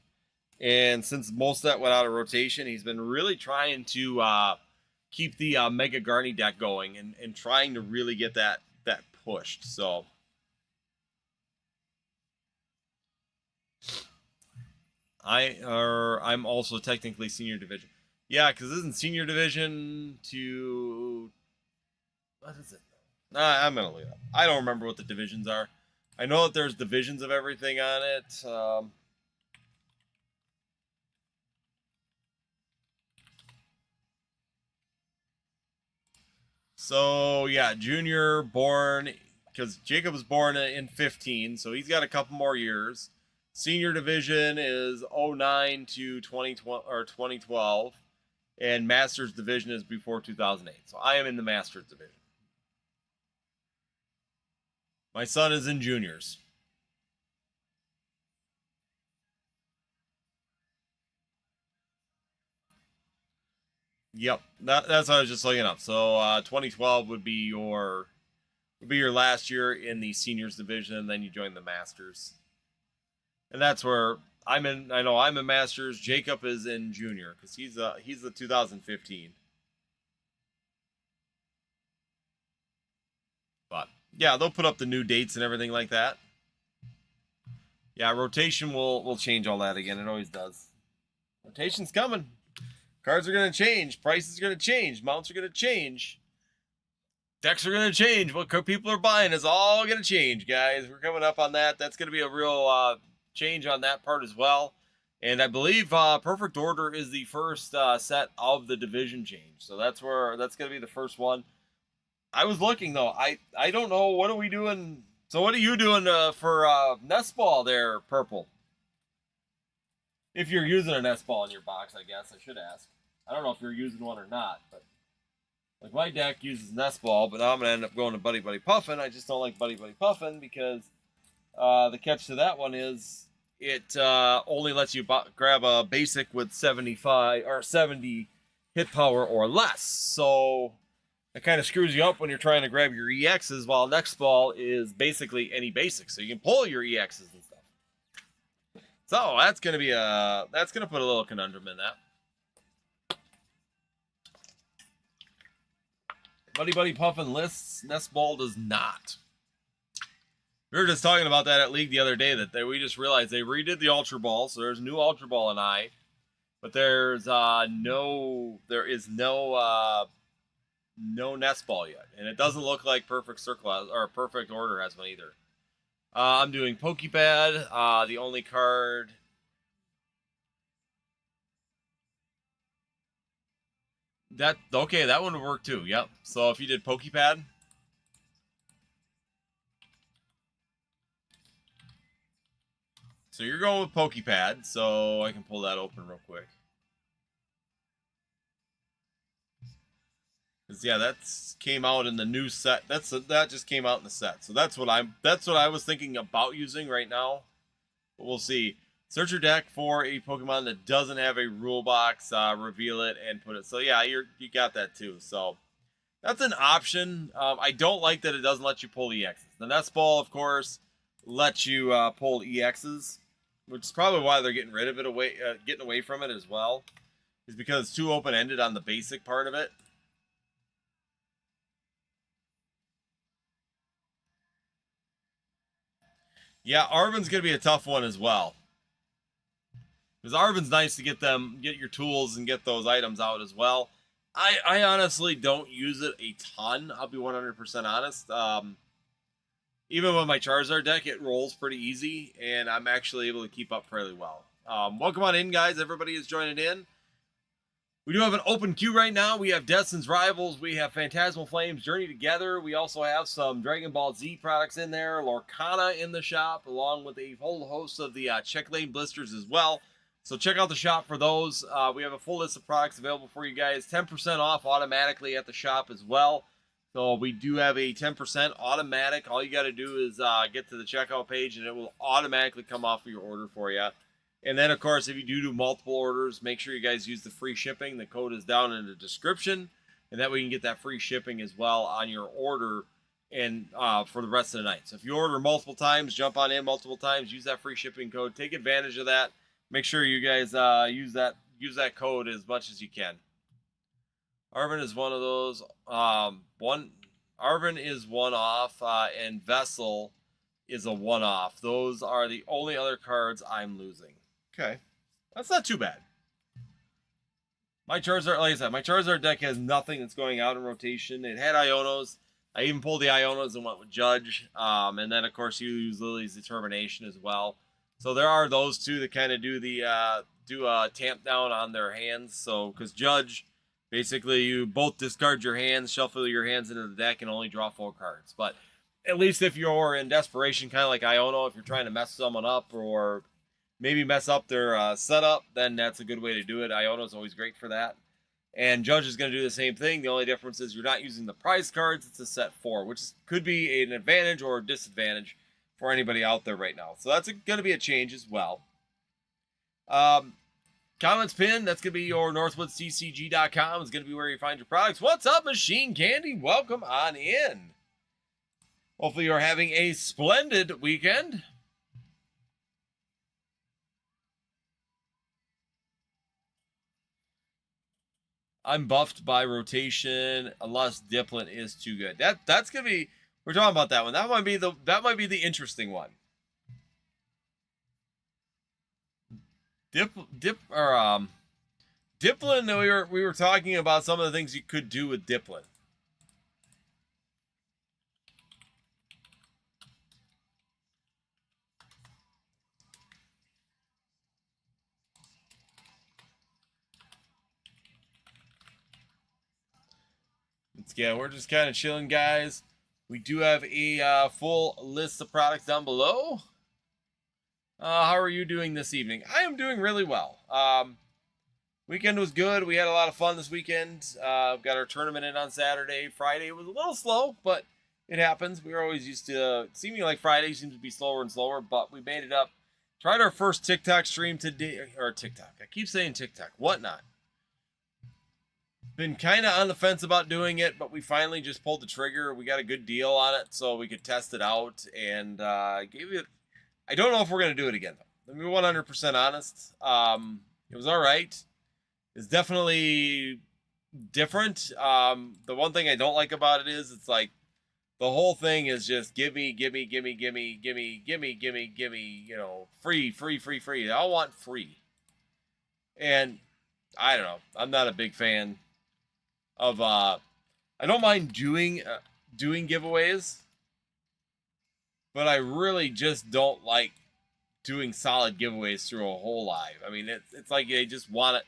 Speaker 1: And since most of that went out of rotation, he's been really trying to keep the Mega Garny deck going and trying to really get that pushed. So I'm also technically senior division. Yeah, because isn't senior division to what is it? Nah, I'm gonna leave it. I don't remember what the divisions are. I know that there's divisions of everything on it. So yeah, junior born because Jacob was born in 15, so he's got a couple more years. Senior division is 09 to 2012 or 2012, and Masters division is before 2008. So I am in the Masters division. My son is in juniors. Yep, that's what I was just looking up. So 2012 would be your last year in the seniors division, and then you join the Masters, and that's where I'm in. I know I'm in Masters. Jacob is in junior because he's the 2015. But yeah, they'll put up the new dates and everything like that. Yeah, rotation will change all that again. It always does. Rotation's coming. Cards are going to change. Prices are going to change. Mounts are going to change. Decks are going to change. What people are buying is all going to change, guys. We're coming up on that. That's going to be a real change on that part as well. And I believe Perfect Order is the first set of the division change. So that's going to be the first one. I was looking, though. I don't know. What are we doing? So what are you doing for Nest Ball there, Purple? If you're using a Nest Ball in your box, I guess. I should ask. I don't know if you're using one or not, but like my deck uses Nest Ball, but now I'm gonna end up going to Buddy Buddy Puffin. I just don't like Buddy Buddy Puffin because the catch to that one is it only lets you grab a basic with 75 or 70 hit power or less. So it kind of screws you up when you're trying to grab your EXs, while Nest Ball is basically any basic, so you can pull your EXs and stuff. So that's gonna put a little conundrum in that. Buddy Buddy Puffin lists, Nest Ball does not. We were just talking about that at League the other day, that we just realized they redid the Ultra Ball, so there's a new Ultra Ball in I, but there is no Nest Ball yet, and it doesn't look like Perfect Circle or Perfect Order has one either. I'm doing Pokepad. The only card. That one would work too. Yep. So if you did Pokepad, so you're going with Pokepad. So I can pull that open real quick. Cause yeah, that came out in the new set. That just came out in the set. So that's what I was thinking about using right now. But we'll see. Search your deck for a Pokemon that doesn't have a rule box, reveal it, and put it. So yeah, you got that too. So that's an option. I don't like that it doesn't let you pull EXs. The Nest Ball, of course, lets you pull EXs, which is probably why they're getting rid of it getting away from it as well, is because it's too open-ended on the basic part of it. Yeah, Arven's going to be a tough one as well. Because Arven's nice to get your tools and get those items out as well. I honestly don't use it a ton. I'll be 100% honest. Even with my Charizard deck, it rolls pretty easy, and I'm actually able to keep up fairly well. Welcome on in, guys. Everybody is joining in. We do have an open queue right now. We have Destin's Rivals. We have Phantasmal Flames Journey Together. We also have some Dragon Ball Z products in there. Lorcana in the shop, along with a whole host of the Check Lane blisters as well. So check out the shop for those. We have a full list of products available for you guys. 10% off automatically at the shop as well. So we do have a 10% automatic. All you got to do is get to the checkout page, and it will automatically come off of your order for you. And then, of course, if you do multiple orders, make sure you guys use the free shipping. The code is down in the description, and that way you can get that free shipping as well on your order and for the rest of the night. So if you order multiple times, jump on in multiple times, use that free shipping code. Take advantage of that. Make sure you guys use that code as much as you can. Arvin is one of those. Arvin is one-off, and Vessel is a one-off. Those are the only other cards I'm losing. Okay. That's not too bad. My Charizard, like I said, my Charizard deck has nothing that's going out in rotation. It had Ionos. I even pulled the Ionos and went with Judge. And then, of course, you use Lily's Determination as well. So there are those two that kind of do the tamp down on their hands. So, because Judge, basically, you both discard your hands, shuffle your hands into the deck, and only draw 4 cards. But at least if you're in desperation, kind of like Iono, if you're trying to mess someone up or maybe mess up their setup, then that's a good way to do it. Iono's always great for that. And Judge is going to do the same thing. The only difference is you're not using the prize cards. It's a set 4, which could be an advantage or a disadvantage for anybody out there right now. So that's going to be a change as well. Comments pin, that's going to be your northwoodscg.com. It's going to be where you find your products. What's up, Machine Candy? Welcome on in. Hopefully you're having a splendid weekend. I'm buffed by rotation unless Dipplin is too good. That's gonna be, we're talking about that one. That might be the interesting one. Dipplin. We were talking about some of the things you could do with Dipplin. Yeah, we're just kind of chilling, guys. We do have a full list of products down below. How are you doing this evening? I am doing really well. Weekend was good. We had a lot of fun this weekend. Got our tournament in on Saturday. Friday was a little slow, but it happens. We were always used to seeming like Friday seems to be slower and slower, but we made it up. Tried our first TikTok stream today, or TikTok. I keep saying TikTok. Whatnot. Been kind of on the fence about doing it, but we finally just pulled the trigger. We got a good deal on it, so we could test it out, and gave it. I don't know if we're gonna do it again, though. Let me be 100% honest. It was all right. It's definitely different. The one thing I don't like about it is it's like the whole thing is just gimme, you know, free. They all want free, and I don't know. I'm not a big fan of I don't mind doing giveaways, but I really just don't like doing solid giveaways through a whole live. I mean, it's like they just want it.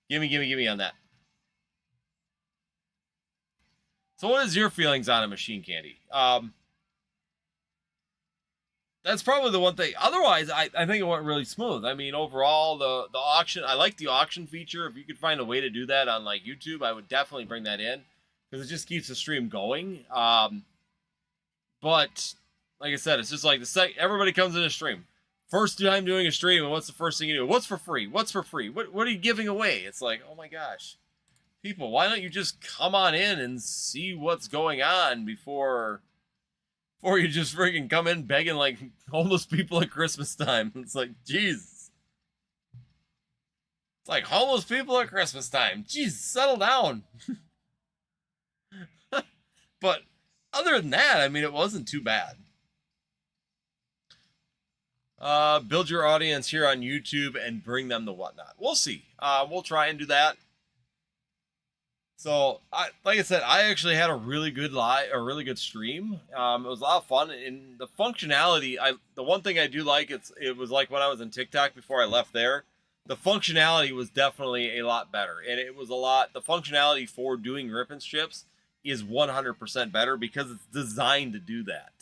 Speaker 1: Gimme on that. So what is your feelings on a Machine Candy? That's probably the one thing. Otherwise, I think it went really smooth. I mean, overall, the auction, I like the auction feature. If you could find a way to do that on like YouTube, I would definitely bring that in because it just keeps the stream going. But like I said, it's just like everybody comes in a stream. First time doing a stream, and what's the first thing you do? What's for free? What's for free? What are you giving away? It's like, oh my gosh. People, why don't you just come on in and see what's going on before you just freaking come in begging like homeless people at Christmas time? It's like, jeez. It's like homeless people at Christmas time. Jeez, settle down. But other than that, I mean, it wasn't too bad. Build your audience here on YouTube and bring them to Whatnot. We'll see. We'll try and do that. So, like I said, I actually had a really good stream. It was a lot of fun, and the functionality. The one thing I do like, it was like when I was in TikTok before I left there. The functionality was definitely a lot better, and it was a lot. The functionality for doing rip and strips is 100% better because it's designed to do that.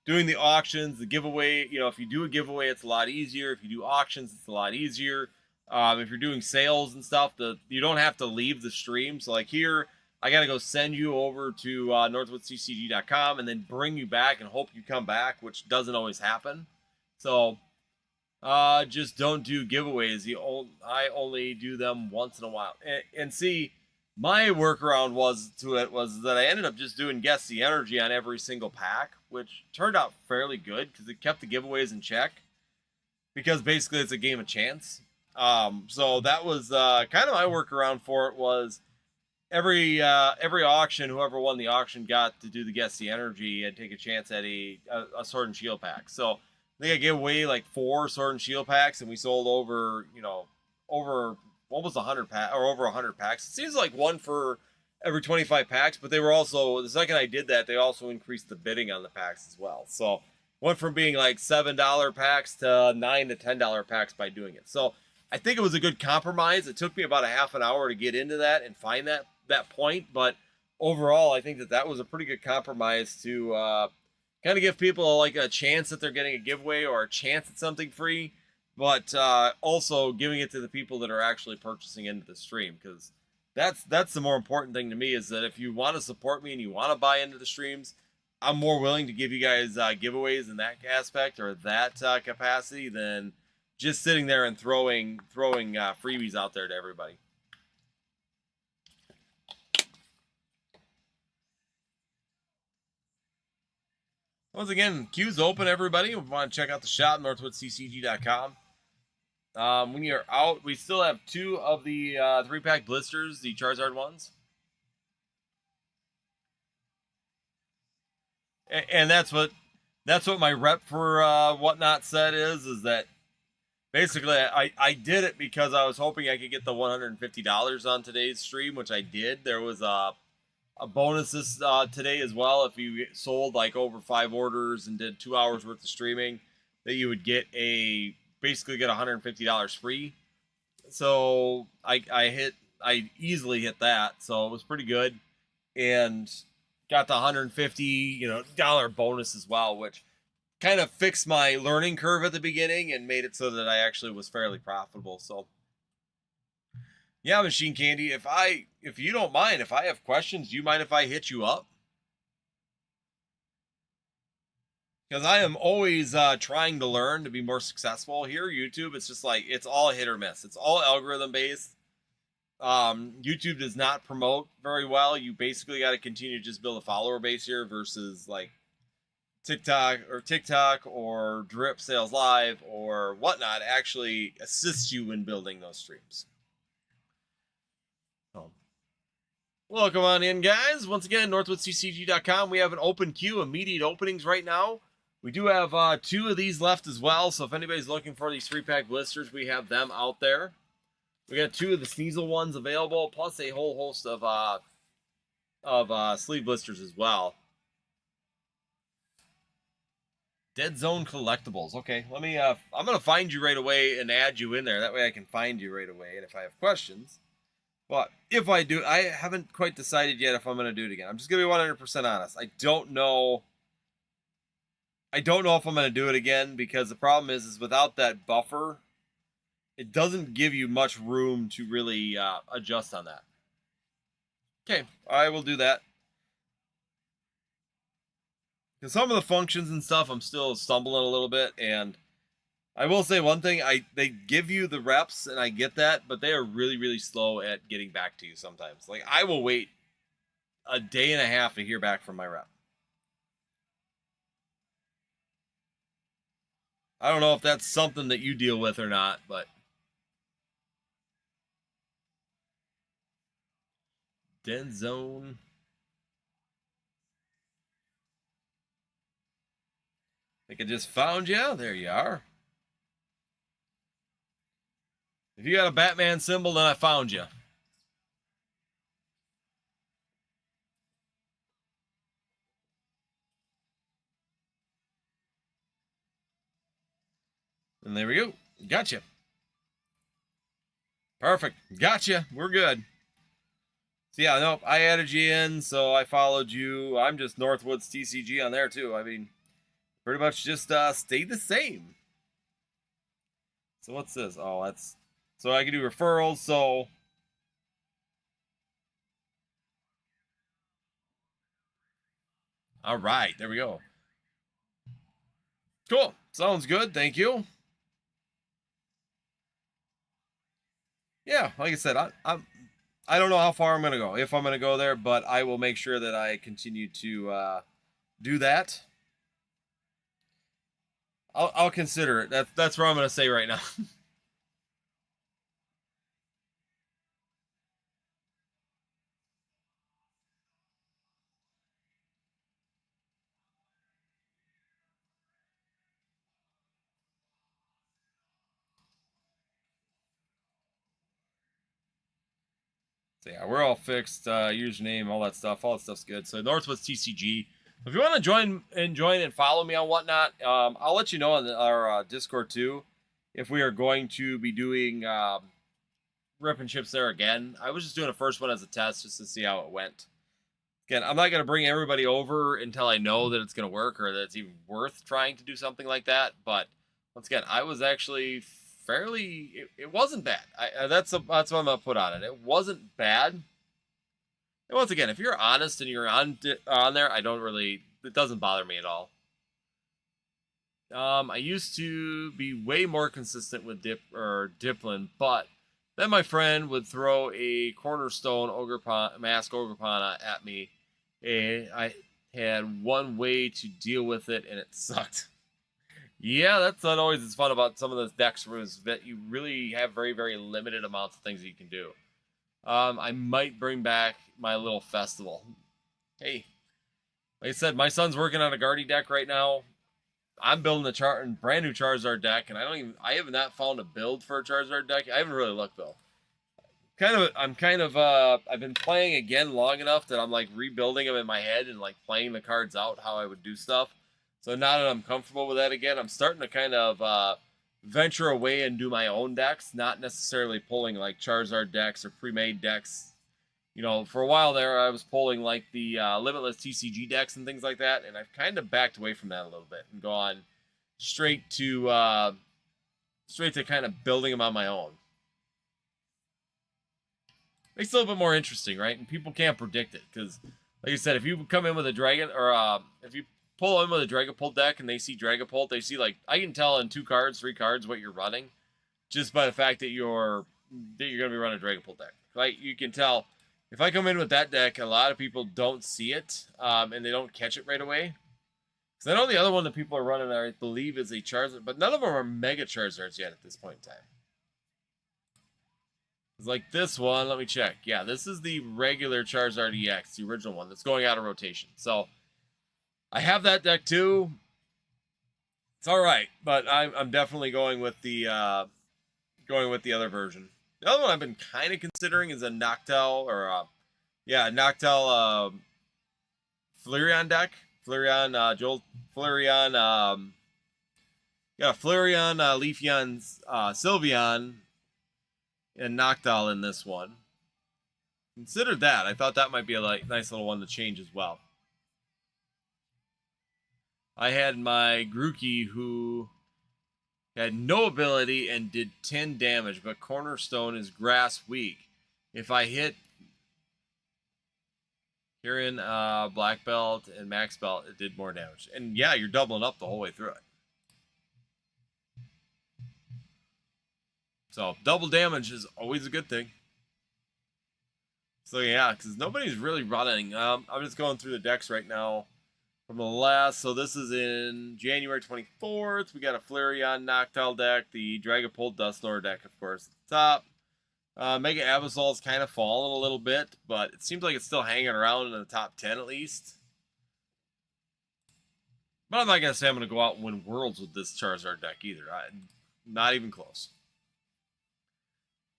Speaker 1: Doing the auctions, the giveaway. You know, if you do a giveaway, it's a lot easier. If you do auctions, it's a lot easier. If you're doing sales and stuff, you don't have to leave the stream. So like here, I got to go send you over to northwoodscg.com and then bring you back and hope you come back, which doesn't always happen. So just don't do giveaways. I only do them once in a while. And see, my workaround was that I ended up just doing Guess the Energy on every single pack, which turned out fairly good because it kept the giveaways in check. Because basically it's a game of chance. So that was kind of my workaround for it was every auction, whoever won the auction got to do the Guess the Energy and take a chance at a Sword and Shield pack. So I think I gave away like 4 Sword and Shield packs, and we sold over, over almost 100 pack or over 100 packs. It seems like one for every 25 packs, but they were also, the second I did that, they also increased the bidding on the packs as well. So went from being like $7 packs to $9 to $10 packs by doing it. So I think it was a good compromise. It took me about a half an hour to get into that and find that point, but overall, I think that was a pretty good compromise to kind of give people like a chance that they're getting a giveaway or a chance at something free, but also giving it to the people that are actually purchasing into the stream, because that's the more important thing to me, is that if you want to support me and you want to buy into the streams, I'm more willing to give you guys giveaways in that aspect or that capacity than just sitting there and throwing freebies out there to everybody. Once again, queue's open, everybody. If you want to check out the shop, northwoodccg.com. When you're out, we still have 2 of the 3-pack blisters, the Charizard ones. And that's what my rep for Whatnot said is that basically I did it because I was hoping I could get the $150 on today's stream, which I did. There was a bonus this today as well. If you sold like over 5 orders and did 2 hours worth of streaming, that you would get basically get $150 free. So I easily hit that, so it was pretty good, and got the $150 dollar bonus as well, which kind of fixed my learning curve at the beginning and made it so that I actually was fairly profitable. So yeah, Machine Candy, if you don't mind, if I have questions, do you mind if I hit you up? Because I am always trying to learn to be more successful here. YouTube, it's just like, it's all hit or miss. It's all algorithm based. YouTube does not promote very well. You basically got to continue to just build a follower base here versus like TikTok or Drip Sales Live or Whatnot actually assists you in building those streams. So, welcome on in, guys. Once again, northwoodccg.com. We have an open queue, immediate openings right now. We do have 2 of these left as well, so if anybody's looking for these 3-pack blisters, we have them out there. We got 2 of the Sneasel ones available, plus a whole host of sleeve blisters as well. Dead Zone Collectibles. Okay, let me. I'm gonna find you right away and add you in there. That way I can find you right away. And if I have questions, but if I do, I haven't quite decided yet if I'm gonna do it again. I'm just gonna be 100% honest. I don't know if I'm gonna do it again, because the problem is without that buffer, it doesn't give you much room to really adjust on that. Okay, I will do that. Because some of the functions and stuff, I'm still stumbling a little bit, and I will say one thing, they give you the reps, and I get that, but they are really, really slow at getting back to you sometimes. Like, I will wait a day and a half to hear back from my rep. I don't know if that's something that you deal with or not, but Dead Zone. I think I just found you. There you are. If you got a Batman symbol, then I found you. And there we go. Gotcha. Perfect. Gotcha. We're good. So yeah, nope, I added you in, so I followed you. I'm just Northwoods TCG on there too. I mean, pretty much just stayed the same. So what's this? Oh, that's... So I can do referrals, so... Alright, there we go. Cool. Sounds good, thank you. Yeah, like I said, I don't know how far I'm going to go, if I'm going to go there, but I will make sure that I continue to do that. I'll consider it. That's what I'm going to say right now. So yeah, we're all fixed. Username, all that stuff. All that stuff's good. So Northwest TCG. If you want to join and follow me on whatnot, I'll let you know on our Discord too if we are going to be doing rip and chips there again. I was just doing a first one as a test just to see how it went. Again, I'm not going to bring everybody over until I know that it's going to work or that it's even worth trying to do something like that. But once again, I was actually fairly. It wasn't bad. That's what I'm going to put on it. It wasn't bad. And once again, if you're honest and you're on there, it doesn't bother me at all. I used to be way more consistent with Diplin, but then my friend would throw a cornerstone mask Ogrepana at me, and I had one way to deal with it, and it sucked. Yeah, that's not always as fun about some of those decks, was that you really have very, very limited amounts of things that you can do. I might bring back my little festival. Hey, like I said, my son's working on a Guardy deck right now. I'm building a brand new Charizard deck, and I have not found a build for a Charizard deck. I haven't really looked though. I've been playing again long enough that I'm like rebuilding them in my head and like playing the cards out how I would do stuff. So now that I'm comfortable with that again, I'm starting to kind of venture away and do my own decks, not necessarily pulling like Charizard decks or pre-made decks. You know, for a while there, I was pulling like the Limitless TCG decks and things like that, and I've kind of backed away from that a little bit and gone straight to kind of building them on my own. Makes it a little bit more interesting, right? And people can't predict it because, like I said, if you come in with a dragon or if you pull in with a Dragapult deck and they see Dragapult, they see like I can tell in 2 cards, 3 cards what you're running, just by the fact that you're gonna be running a Dragapult deck. Like you can tell. If I come in with that deck, a lot of people don't see it, and they don't catch it right away. Because I know the other one that people are running, I believe, is a Charizard, but none of them are Mega Charizards yet at this point in time. It's like this one, let me check. Yeah, this is the regular Charizard EX, the original one that's going out of rotation. So, I have that deck too. It's alright, but I'm definitely going with the other version. The other one I've been kind of considering is a Noctowl, or Noctowl Flareon deck. Flareon, Flareon, Leafeon, Sylveon, and Noctowl in this one. Consider that. I thought that might be a nice little one to change as well. I had my Grookey who had no ability and did 10 damage, but Cornerstone is grass weak. If I hit Kieran, Black Belt, and Max Belt, it did more damage. And yeah, you're doubling up the whole way through it. So double damage is always a good thing. So yeah, because nobody's really running. I'm just going through the decks right now. From the last, so this is in January 24th. We got a Flareon Noctowl deck, the Dragapult Dusknoir deck, of course, at the top. Mega Absol's kind of fallen a little bit, but it seems like it's still hanging around in the top 10 at least. But I'm not going to say I'm going to go out and win Worlds with this Charizard deck either. Not even close.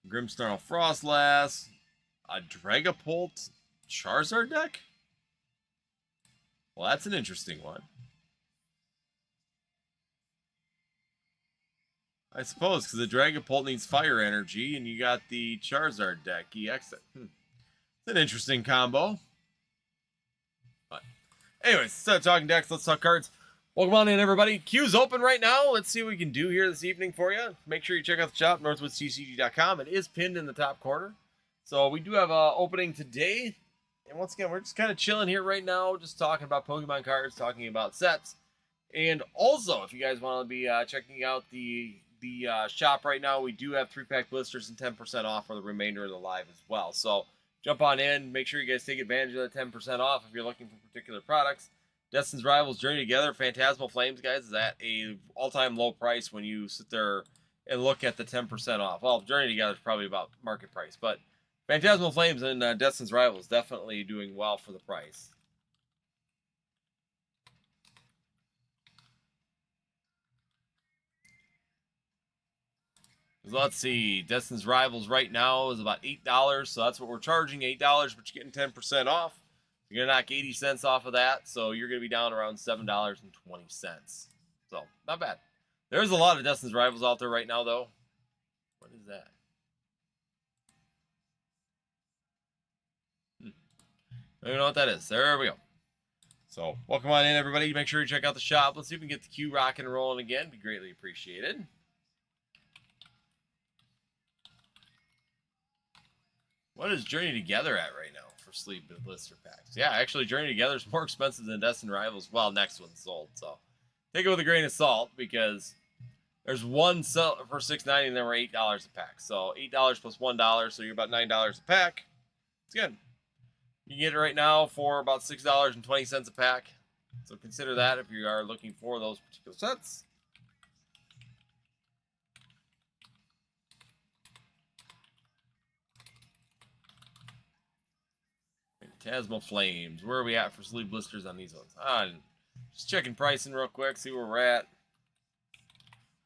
Speaker 1: Grimmsnarl Frostlass, a Dragapult Charizard deck? Well, that's an interesting one. I suppose, because the Dragapult needs fire energy, and you got the Charizard deck, EX. It's an interesting combo. But, anyways, instead of talking decks, let's talk cards. Welcome on in, everybody. Queue's open right now. Let's see what we can do here this evening for you. Make sure you check out the shop, northwestcg.com. It is pinned in the top corner. So we do have an opening today. And once again, we're just kind of chilling here right now, just talking about Pokemon cards, talking about sets. And also, if you guys want to be checking out the shop right now, we do have 3-pack blisters and 10% off for the remainder of the live as well. So jump on in. Make sure you guys take advantage of the 10% off if you're looking for particular products. Destin's Rivals Journey Together, Phantasmal Flames, guys, is at a all-time low price when you sit there and look at the 10% off. Well, Journey Together is probably about market price, but Phantasmal Flames and Destin's Rivals definitely doing well for the price. let's see, Destin's Rivals right now is about $8, so that's what we're charging, $8, but you're getting 10% off. You're gonna knock 80 cents off of that, so you're gonna be down around $7.20. So not bad. There's a lot of Destin's Rivals out there right now, though. What is that? I don't even know what that is. There we go. So welcome on in, everybody. Make sure you check out the shop. Let's see if we can get the queue rocking and rolling again. Be greatly appreciated. What is Journey Together at right now for sleep blister packs? Yeah, actually, Journey Together is more expensive than Destin Rivals. Well, next one's sold, so take it with a grain of salt because there's one sell for $6.90 and then we're $8 a pack. So $8 plus $1, so you're about $9 a pack. It's good. You can get it right now for about $6.20 a pack. So consider that if you are looking for those particular sets. Phantasmal Flames. Where are we at for sleeve blisters on these ones? Just checking pricing real quick, see where we're at.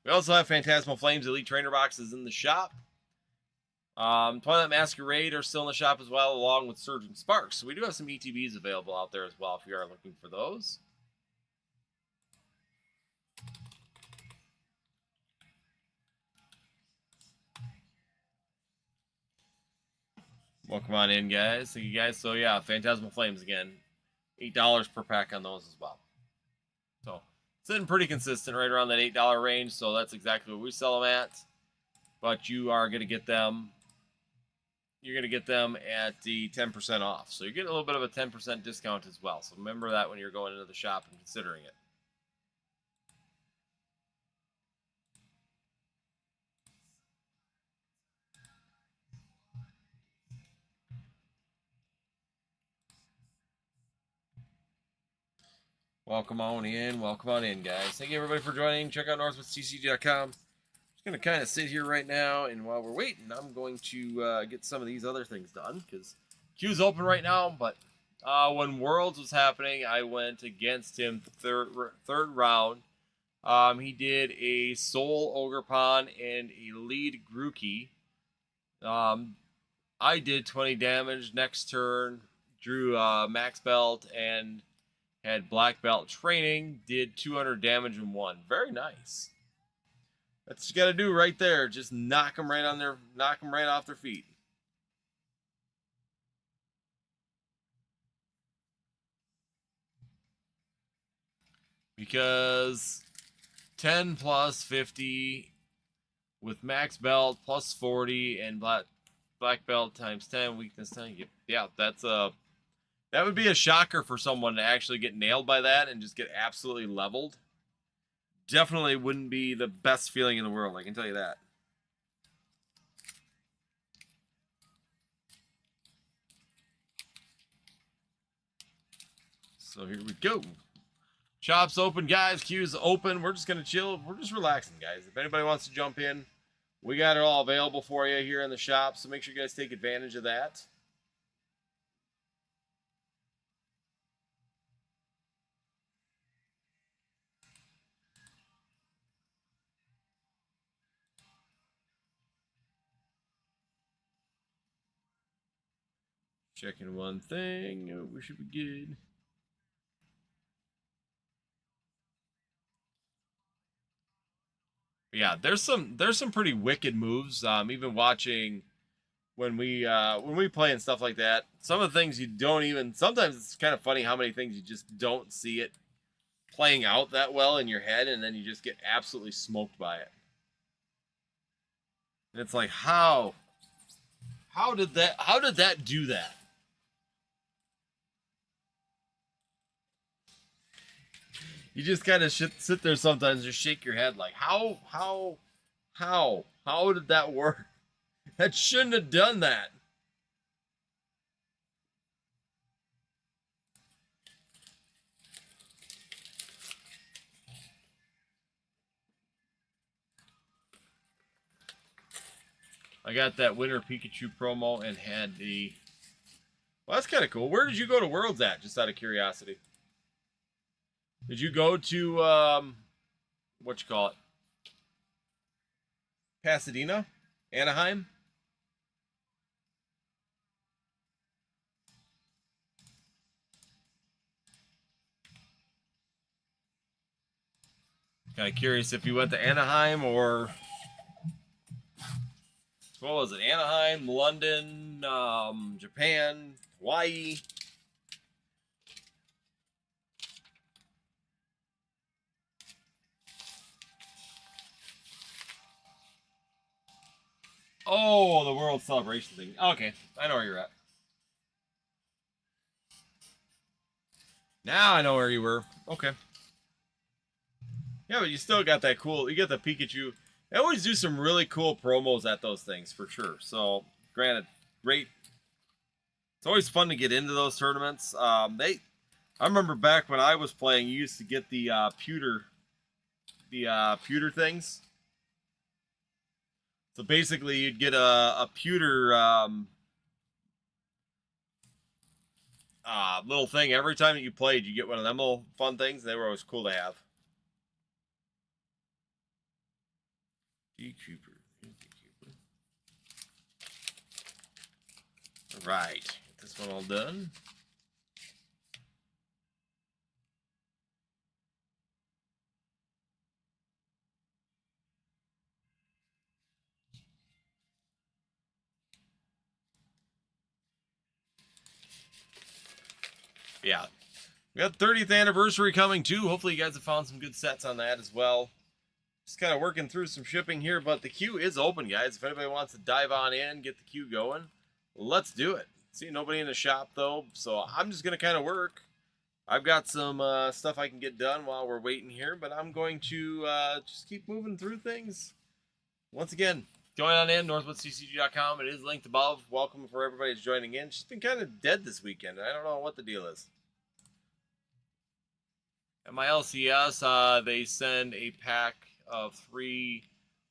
Speaker 1: We also have Phantasmal Flames Elite Trainer boxes in the shop. Twilight Masquerade are still in the shop as well, along with Surging Sparks. So we do have some ETBs available out there as well if you are looking for those. Welcome on in, guys. Thank you, guys. So, yeah, Phantasmal Flames again. $8 per pack on those as well. So, sitting pretty consistent right around that $8 range. So, that's exactly what we sell them at. But you are going to get them. You're going to get them at the 10% off. So, you're getting a little bit of a 10% discount as well. So, remember that when you're going into the shop and considering it. Welcome on in, guys. Thank you, everybody, for joining. Check out northwestcc.com. Just going to kind of sit here right now, and while we're waiting, I'm going to get some of these other things done, because queue's open right now, but when Worlds was happening, I went against him third round. He did a Soul Ogrepon and a lead Grookey. I did 20 damage next turn, drew max belt, and had black belt training, did 200 damage and won. Very nice. That's what you got to do right there. Just knock them right off their feet. Because 10 plus 50 with max belt plus 40 and black belt times 10 weakness 10. Yeah, that would be a shocker for someone to actually get nailed by that and just get absolutely leveled. Definitely wouldn't be the best feeling in the world, I can tell you that. So here we go. Shop's open, guys. Queue's open. We're just going to chill. We're just relaxing, guys. If anybody wants to jump in, we got it all available for you here in the shop, so make sure you guys take advantage of that. Checking one thing. Oh, we should be good. But yeah, there's some pretty wicked moves. Even watching when we play and stuff like that, some of the things you don't even. Sometimes it's kind of funny how many things you just don't see it playing out that well in your head, and then you just get absolutely smoked by it. And it's like, how did that do that? You just kind of sit there sometimes and just shake your head like, how did that work? That shouldn't have done that. I got that Winter Pikachu promo and had the... Well, that's kind of cool. Where did you go to Worlds at, just out of curiosity? Did you go to, what you call it? Pasadena? Anaheim? Kind of curious if you went to Anaheim or what was it? Anaheim, London, Japan, Hawaii. Oh, the World Celebration thing. Okay, I know where you're at. Now I know where you were. Okay. Yeah, but you still got that cool. You get the Pikachu. They always do some really cool promos at those things for sure. So, granted, great. It's always fun to get into those tournaments. I remember back when I was playing, you used to get the pewter things. So basically, you'd get a pewter little thing every time that you played. You get one of them little fun things. They were always cool to have. Cooper. All right, get this one all done. Yeah, we got 30th anniversary coming too. Hopefully, you guys have found some good sets on that as well. Just kind of working through some shipping here, but the queue is open, guys. If anybody wants to dive on in, get the queue going, let's do it. See, nobody in the shop, though, so I'm just going to kind of work. I've got some stuff I can get done while we're waiting here, but I'm going to just keep moving through things. Once again, going on in, northwoodccg.com. It is linked above. Welcome for everybody who's joining in. It's just been kind of dead this weekend. I don't know what the deal is. At my LCS, they send a pack of 3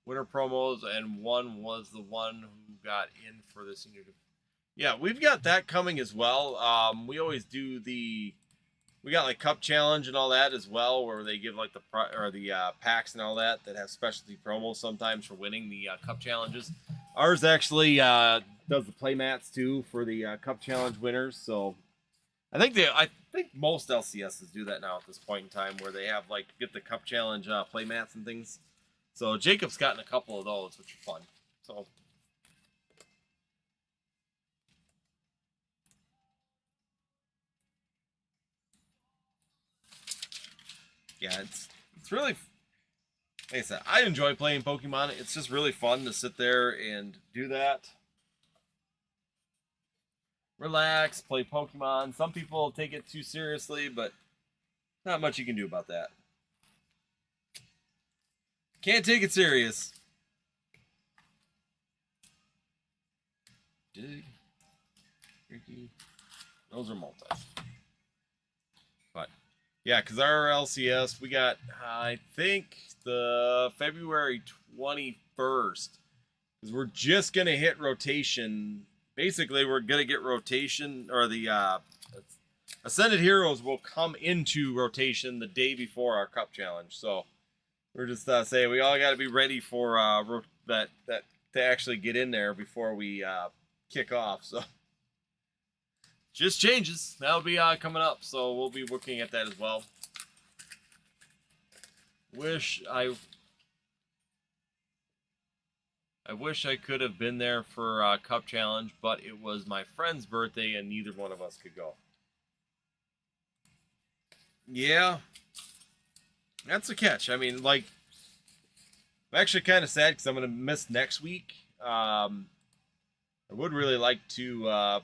Speaker 1: winter promos, and one was the one who got in for the senior. Yeah, we've got that coming as well. We always do we got like Cup Challenge and all that as well, where they give like the packs and all that have specialty promos sometimes for winning the Cup Challenges. Ours actually does the playmats too for the Cup Challenge winners. So I think most LCSs do that now at this point in time, where they have like get the Cup Challenge playmats and things. So Jacob's gotten a couple of those, which are fun. So yeah, it's really, like I said, I enjoy playing Pokemon. It's just really fun to sit there and do that. Relax, play Pokemon. Some people take it too seriously, but not much you can do about that. Can't take it serious. Dig. Ricky. Those are multis. But, yeah, because our LCS, we got, I think, the February 21st. Because we're just going to hit rotation. Basically, we're going to get rotation, or the Ascended Heroes will come into rotation the day before our Cup Challenge. So, we're just saying we all got to be ready for that to actually get in there before we kick off. So, just changes. That'll be coming up. So, we'll be looking at that as well. I wish I could have been there for Cup Challenge, but it was my friend's birthday and neither one of us could go. Yeah. That's a catch. I mean, like, I'm actually kind of sad because I'm going to miss next week. I would really like to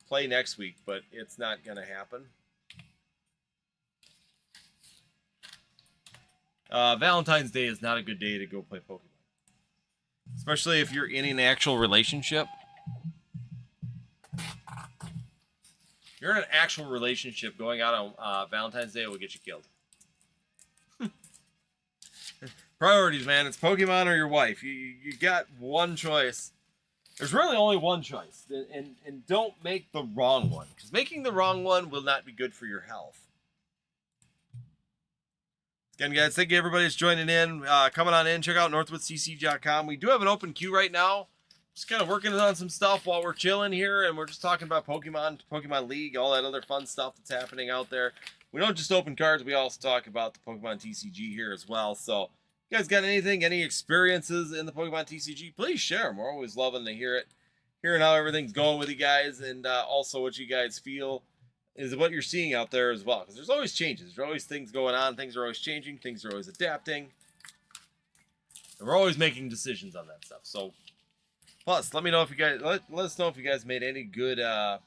Speaker 1: play next week, but it's not going to happen. Valentine's Day is not a good day to go play Pokemon. Especially if you're in an actual relationship. If you're in an actual relationship, going out on Valentine's Day will get you killed. Priorities, man. It's Pokemon or your wife. You got one choice. There's really only one choice. And don't make the wrong one. Because making the wrong one will not be good for your health. Again, guys, thank you everybody that's joining in. Coming on in. Check out northwoodccg.com. We do have an open queue right now. just kind of working on some stuff while we're chilling here, and we're just talking about Pokemon, Pokemon League, all that other fun stuff that's happening out there. We don't just open cards, we also talk about the Pokemon TCG here as well. So, if you guys got anything, any experiences in the Pokemon TCG, please share them. We're always loving to hear it. Hearing how everything's going with you guys, and also what you guys feel is what you're seeing out there as well. Because there's always changes. There's always things going on. Things are always changing. Things are always adapting. And we're always making decisions on that stuff. So, plus, let me know if you guys let us know if you guys made any good. If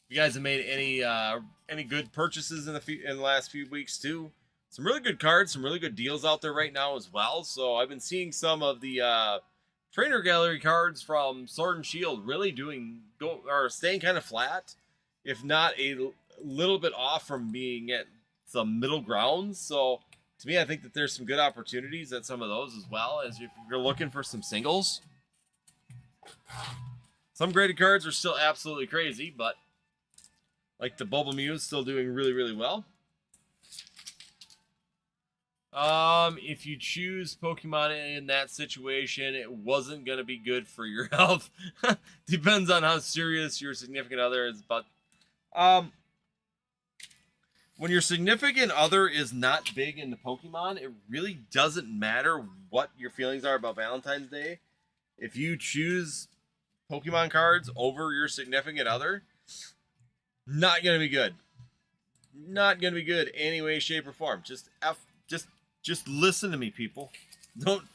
Speaker 1: you guys have made any good purchases in the last few weeks too. Some really good cards, some really good deals out there right now as well. So I've been seeing some of the trainer gallery cards from Sword and Shield really staying kind of flat, if not a little bit off from being at some middle ground. So to me, I think that there's some good opportunities at some of those as well, as if you're looking for some singles. Some graded cards are still absolutely crazy, but like the Bubble Mew is still doing really, really well. If you choose Pokemon in that situation, it wasn't going to be good for your health. Depends on how serious your significant other is, but, when your significant other is not big into Pokemon, it really doesn't matter what your feelings are about Valentine's Day. If you choose Pokemon cards over your significant other, not going to be good. Not going to be good any way, shape, or form. Just listen to me, people. Don't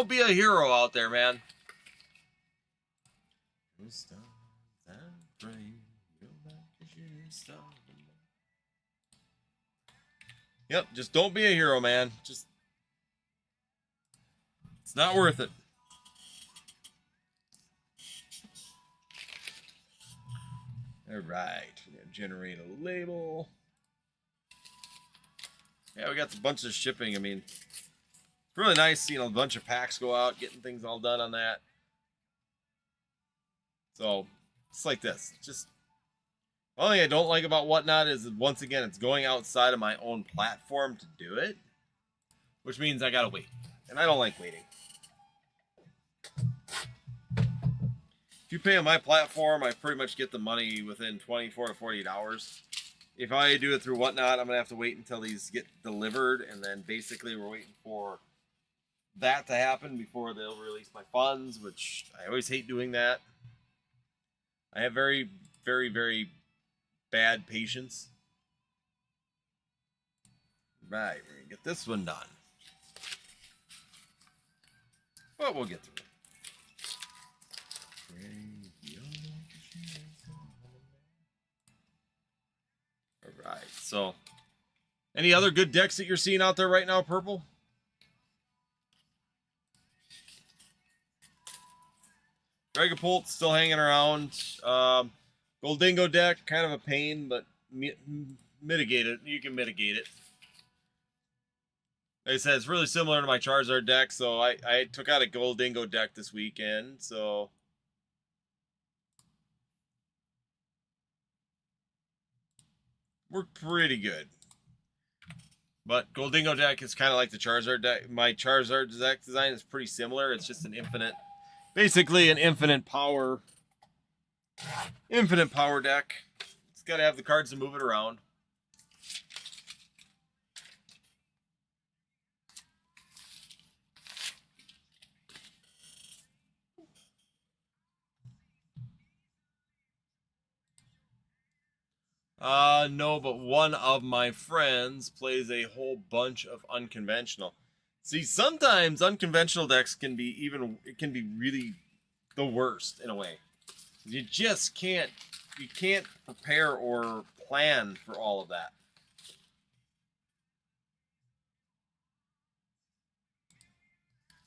Speaker 1: be a hero out there, man. Yep, just don't be a hero, man. It's not worth it. All right, we're gonna generate a label. Yeah, we got a bunch of shipping. I mean, it's really nice seeing a bunch of packs go out, getting things all done on that. So, it's like this. Just, the only thing I don't like about Whatnot is, once again, it's going outside of my own platform to do it, which means I gotta wait. And I don't like waiting. If you pay on my platform, I pretty much get the money within 24 to 48 hours. If I do it through Whatnot, I'm going to have to wait until these get delivered, and then basically we're waiting for that to happen before they'll release my funds, which I always hate doing that. I have very, very, very bad patience. Right, we're going to get this one done. But we'll get through it. Alright, so any other good decks that you're seeing out there right now, Purple? Dragapult still hanging around. Goldingo deck, kind of a pain, but mitigate it. You can mitigate it. Like I said, it's really similar to my Charizard deck, so I took out a Goldingo deck this weekend, so we're pretty good. But Goldingo deck is kind of like the Charizard deck. My Charizard deck design is pretty similar. It's just an infinite, basically an infinite power deck. It's got to have the cards to move it around. No, but one of my friends plays a whole bunch of unconventional. See, sometimes unconventional decks can be really the worst in a way. You just can't prepare or plan for all of that.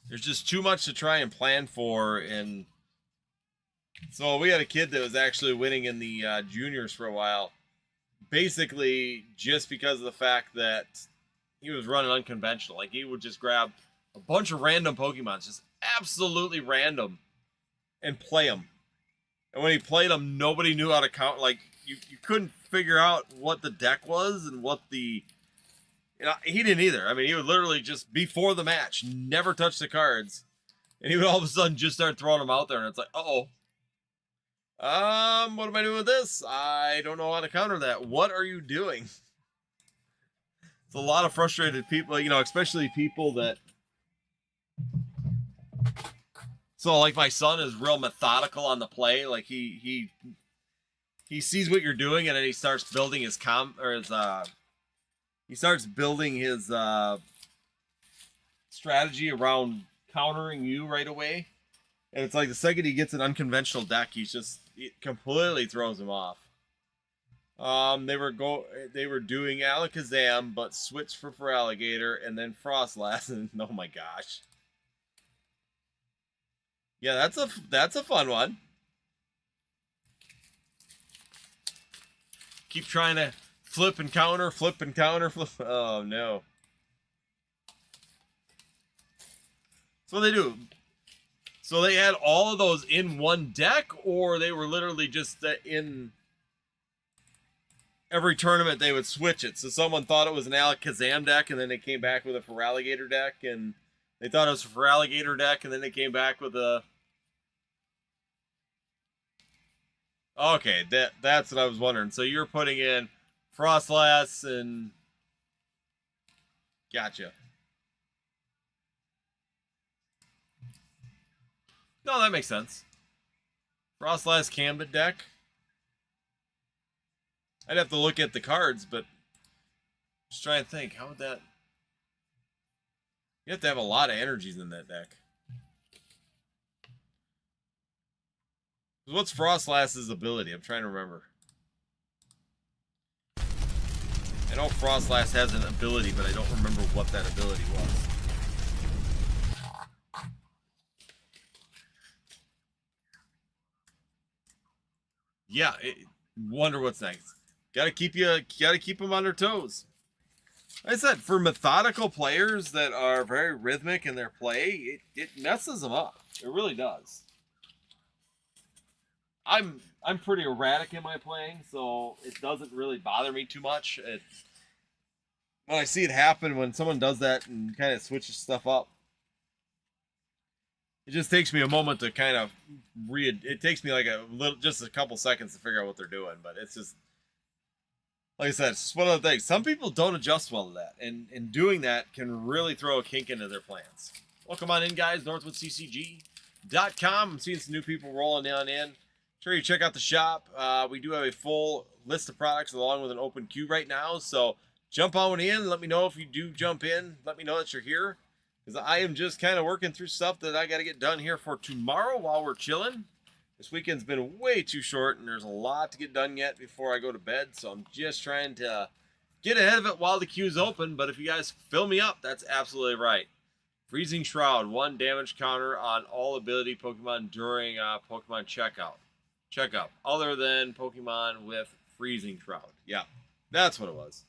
Speaker 1: There's just too much to try and plan for, and so we had a kid that was actually winning in the juniors for a while. Basically, just because of the fact that he was running unconventional. Like, he would just grab a bunch of random Pokemon, just absolutely random, and play them. And when he played them, nobody knew how to count. Like, you couldn't figure out what the deck was and what the he didn't either. I mean, he would literally just, before the match, never touch the cards. And he would all of a sudden just start throwing them out there. And it's like, uh-oh. What am I doing with this? I don't know how to counter that. What are you doing? It's a lot of frustrated people, you know, especially people that... So, like, my son is real methodical on the play. Like, he sees what you're doing, and then he starts building his he starts building his strategy around countering you right away. And it's like the second he gets an unconventional deck, it completely throws him off. They were doing Alakazam, but switched for Alligator, and then Frostlass, and oh my gosh. Yeah, that's a fun one. Keep trying to flip and counter, flip and counter, flip. Oh no. So they do. So they had all of those in one deck, or they were literally just in every tournament they would switch it. So someone thought it was an Alakazam deck, and then they came back with a Feraligatr deck, and they thought it was a Feraligatr deck, and then they came back with a... Okay, that's what I was wondering. So you're putting in Frostlass and... Gotcha. No, that makes sense. Frostlass Gambit deck. I'd have to look at the cards, but just try and think. How would that... You have to have a lot of energies in that deck. What's Frostlass's ability? I'm trying to remember. I know Frostlass has an ability, but I don't remember what that ability was. Yeah, wonder what's next. Gotta keep them on their toes. Like I said, for methodical players that are very rhythmic in their play, it messes them up. It really does. I'm pretty erratic in my playing, so it doesn't really bother me too much. When I see it happen, when someone does that and kind of switches stuff up, it just takes me a moment to kind of read. It takes me like just a couple seconds to figure out what they're doing, but it's just, like I said, it's just one of the things. Some people don't adjust well to that, and doing that can really throw a kink into their plans. Welcome on in, guys. NorthwoodCCG.com. I'm seeing some new people rolling on in. Sure, you check out the shop. We do have a full list of products along with an open queue right now, so jump on in. Let me know if you do jump in. Let me know that you're here, because I am just kind of working through stuff that I got to get done here for tomorrow while we're chilling. This weekend's been way too short, and there's a lot to get done yet before I go to bed, so I'm just trying to get ahead of it while the queue's open. But if you guys fill me up, that's absolutely right. Freezing Shroud, 1 damage counter on all ability Pokemon during Pokemon checkup, other than Pokemon with Freezing Shroud. Yeah, that's what it was.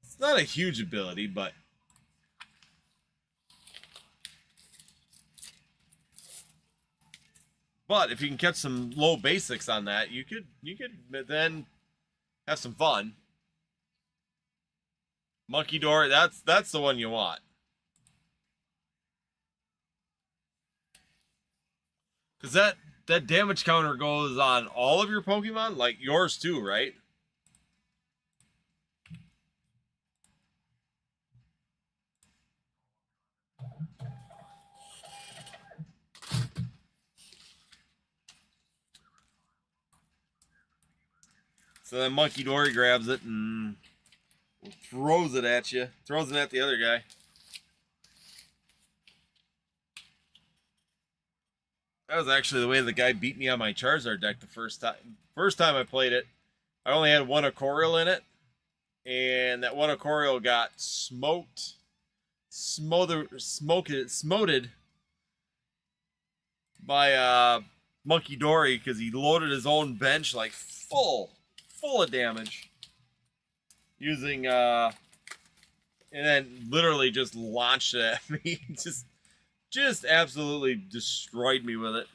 Speaker 1: It's not a huge ability, but if you can catch some low basics on that, you could then have some fun. Monkey Door, that's the one you want. Because that damage counter goes on all of your Pokemon, like yours too, right? So then Monkey Dory grabs it and throws it at you. Throws it at the other guy. That was actually the way the guy beat me on my Charizard deck the first time. First time I played it, I only had 1 Aquarial in it. And that 1 Aquarial got smoted by Monkey Dory because he loaded his own bench like full of damage using and then literally just launched it at me. just absolutely destroyed me with it.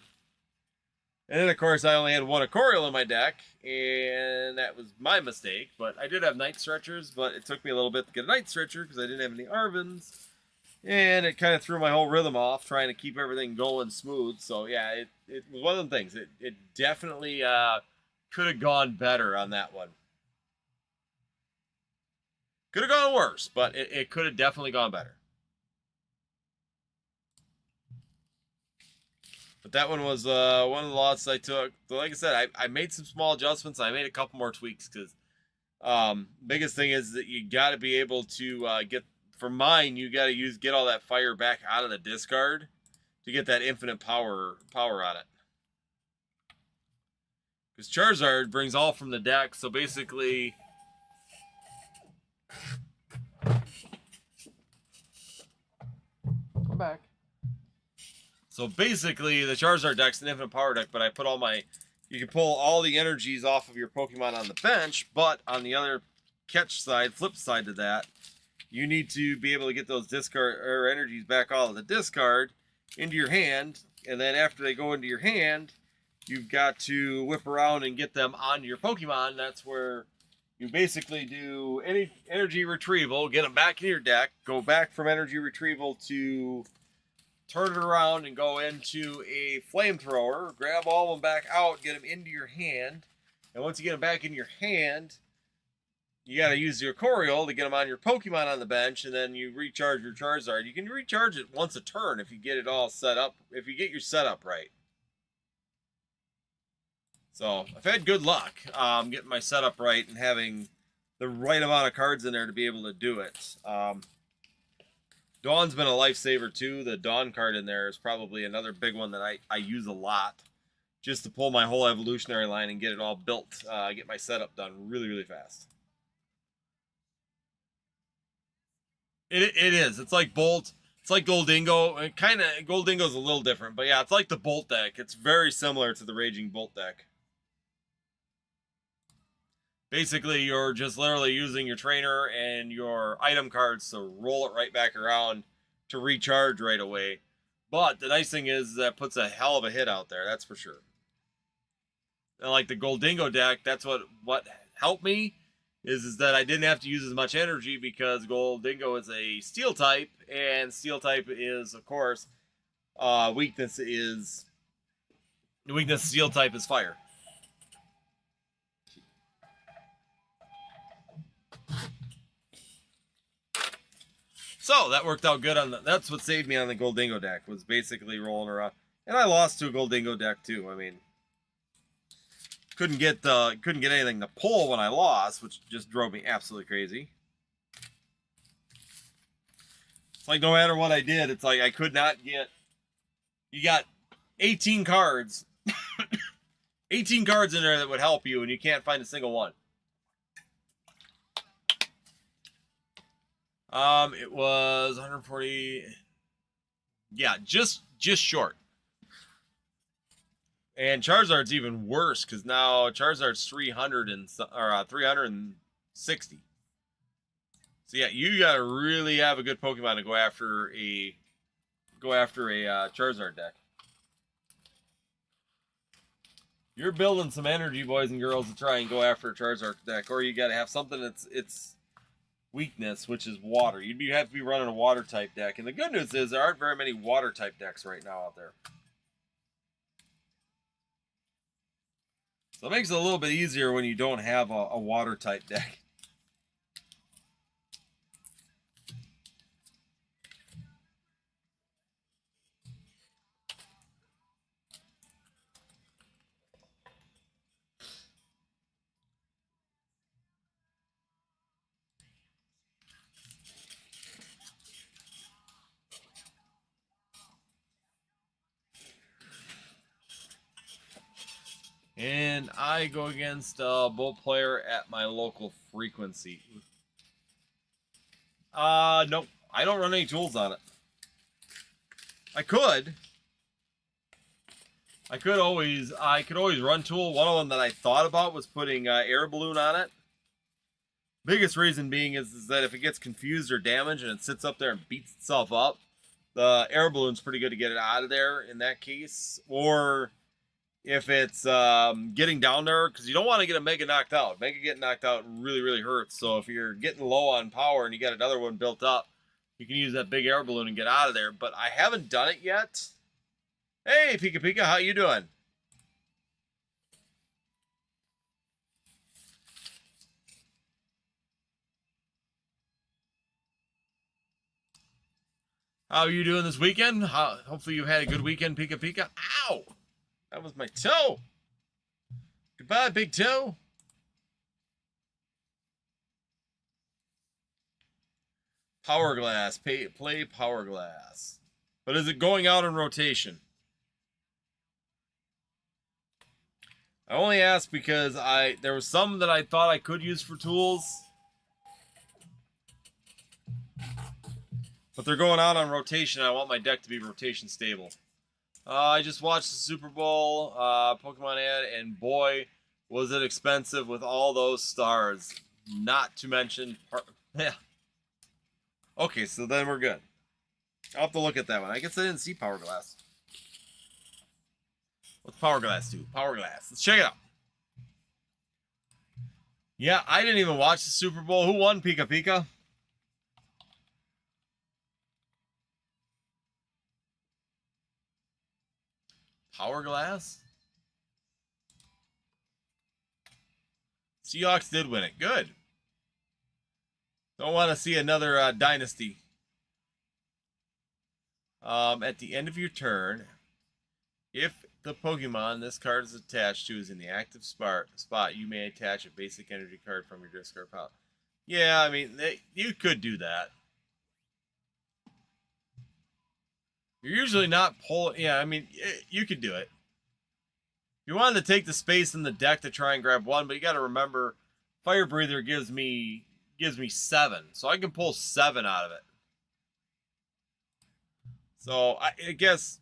Speaker 1: And then, of course, I only had one Aquarial in my deck, and that was my mistake. But I did have Night Stretchers, but it took me a little bit to get a Night Stretcher because I didn't have any Arvins. And it kind of threw my whole rhythm off, trying to keep everything going smooth. So, yeah, it was one of the things. It definitely could have gone better on that one. Could have gone worse, but it could have definitely gone better. But that one was one of the losses I took. But like I said, I made some small adjustments. I made a couple more tweaks because biggest thing is that you got to be able to get, for mine, you got to get all that fire back out of the discard to get that infinite power on it. Because Charizard brings all from the deck, so basically... Come back. So basically, the Charizard deck's an infinite power deck, but I put all my... You can pull all the energies off of your Pokemon on the bench, but on the other flip side to that, you need to be able to get those discard or energies back out of the discard into your hand, and then after they go into your hand, you've got to whip around and get them onto your Pokemon. That's where you basically do any energy retrieval, get them back in your deck, go back from energy retrieval to turn it around and go into a flamethrower, grab all of them back out, get them into your hand, and once you get them back in your hand, you got to use your Aquarial to get them on your Pokemon on the bench, and then you recharge your Charizard. You can recharge it once a turn if you get it all set up, if you get your setup right. So, I've had good luck getting my setup right and having the right amount of cards in there to be able to do it. Dawn's been a lifesaver too. The Dawn card in there is probably another big one that I use a lot just to pull my whole evolutionary line and get it all built, get my setup done really, really fast. It is. It's like Bolt. It's like Goldingo. Goldingo's a little different, but yeah, it's like the Bolt deck. It's very similar to the Raging Bolt deck. Basically, you're just literally using your trainer and your item cards to roll it right back around to recharge right away. But the nice thing is that puts a hell of a hit out there, that's for sure. And like the Goldingo deck, that's what helped me is that I didn't have to use as much energy because Goldingo is a Steel type, and Steel type is, of course, weakness Steel type is fire. So that worked out good on that's what saved me on the Goldingo deck, was basically rolling around. And I lost to a Goldingo deck too. I mean, couldn't get anything to pull when I lost, which just drove me absolutely crazy. It's like no matter what I did, it's like I could not get. You got 18 cards, 18 cards in there that would help you, and you can't find a single one. It was 140. Yeah, just short. And Charizard's even worse because now Charizard's 360. So yeah, you gotta really have a good Pokemon to go after a Charizard deck. You're building some energy, boys and girls, to try and go after a Charizard deck, or you gotta have something that's its weakness, which is water. You'd have to be running a water type deck. And the good news is there aren't very many water type decks right now out there. So it makes it a little bit easier when you don't have a water type deck. And I go against a Bolt player at my local frequency. Nope. I don't run any tools on it. I could always run tool. One of them that I thought about was putting air balloon on it. Biggest reason being is that if it gets confused or damaged and it sits up there and beats itself up, the air balloon's pretty good to get it out of there in that case. Or if it's getting down there, because you don't want to get a Mega knocked out. Mega getting knocked out really, really hurts. So if you're getting low on power and you got another one built up, you can use that big air balloon and get out of there. But I haven't done it yet. Hey, Pika Pika, how you doing? How are you doing this weekend? Hopefully you had a good weekend, Pika Pika. Ow! That was my toe. Goodbye, big toe. Power Glass. Play Power Glass. But is it going out in rotation? I only asked because there was some that I thought I could use for tools. But they're going out on rotation. I want my deck to be rotation stable. I just watched the Super Bowl Pokemon ad, and boy, was it expensive with all those stars. Not to mention... Yeah. Okay, so then we're good. I'll have to look at that one. I guess I didn't see Power Glass. What's Power Glass do? Power Glass. Let's check it out. Yeah, I didn't even watch the Super Bowl. Who won, Pika Pika? Power Glass? Seahawks did win it. Good. Don't want to see another dynasty. At the end of your turn, if the Pokemon this card is attached to is in the active spot, you may attach a basic energy card from your discard pile. Yeah, I mean, you could do that. You're usually not pulling... Yeah, I mean, you could do it. You wanted to take the space in the deck to try and grab one, but you got to remember, Fire Breather gives me 7, so I can pull 7 out of it. So I guess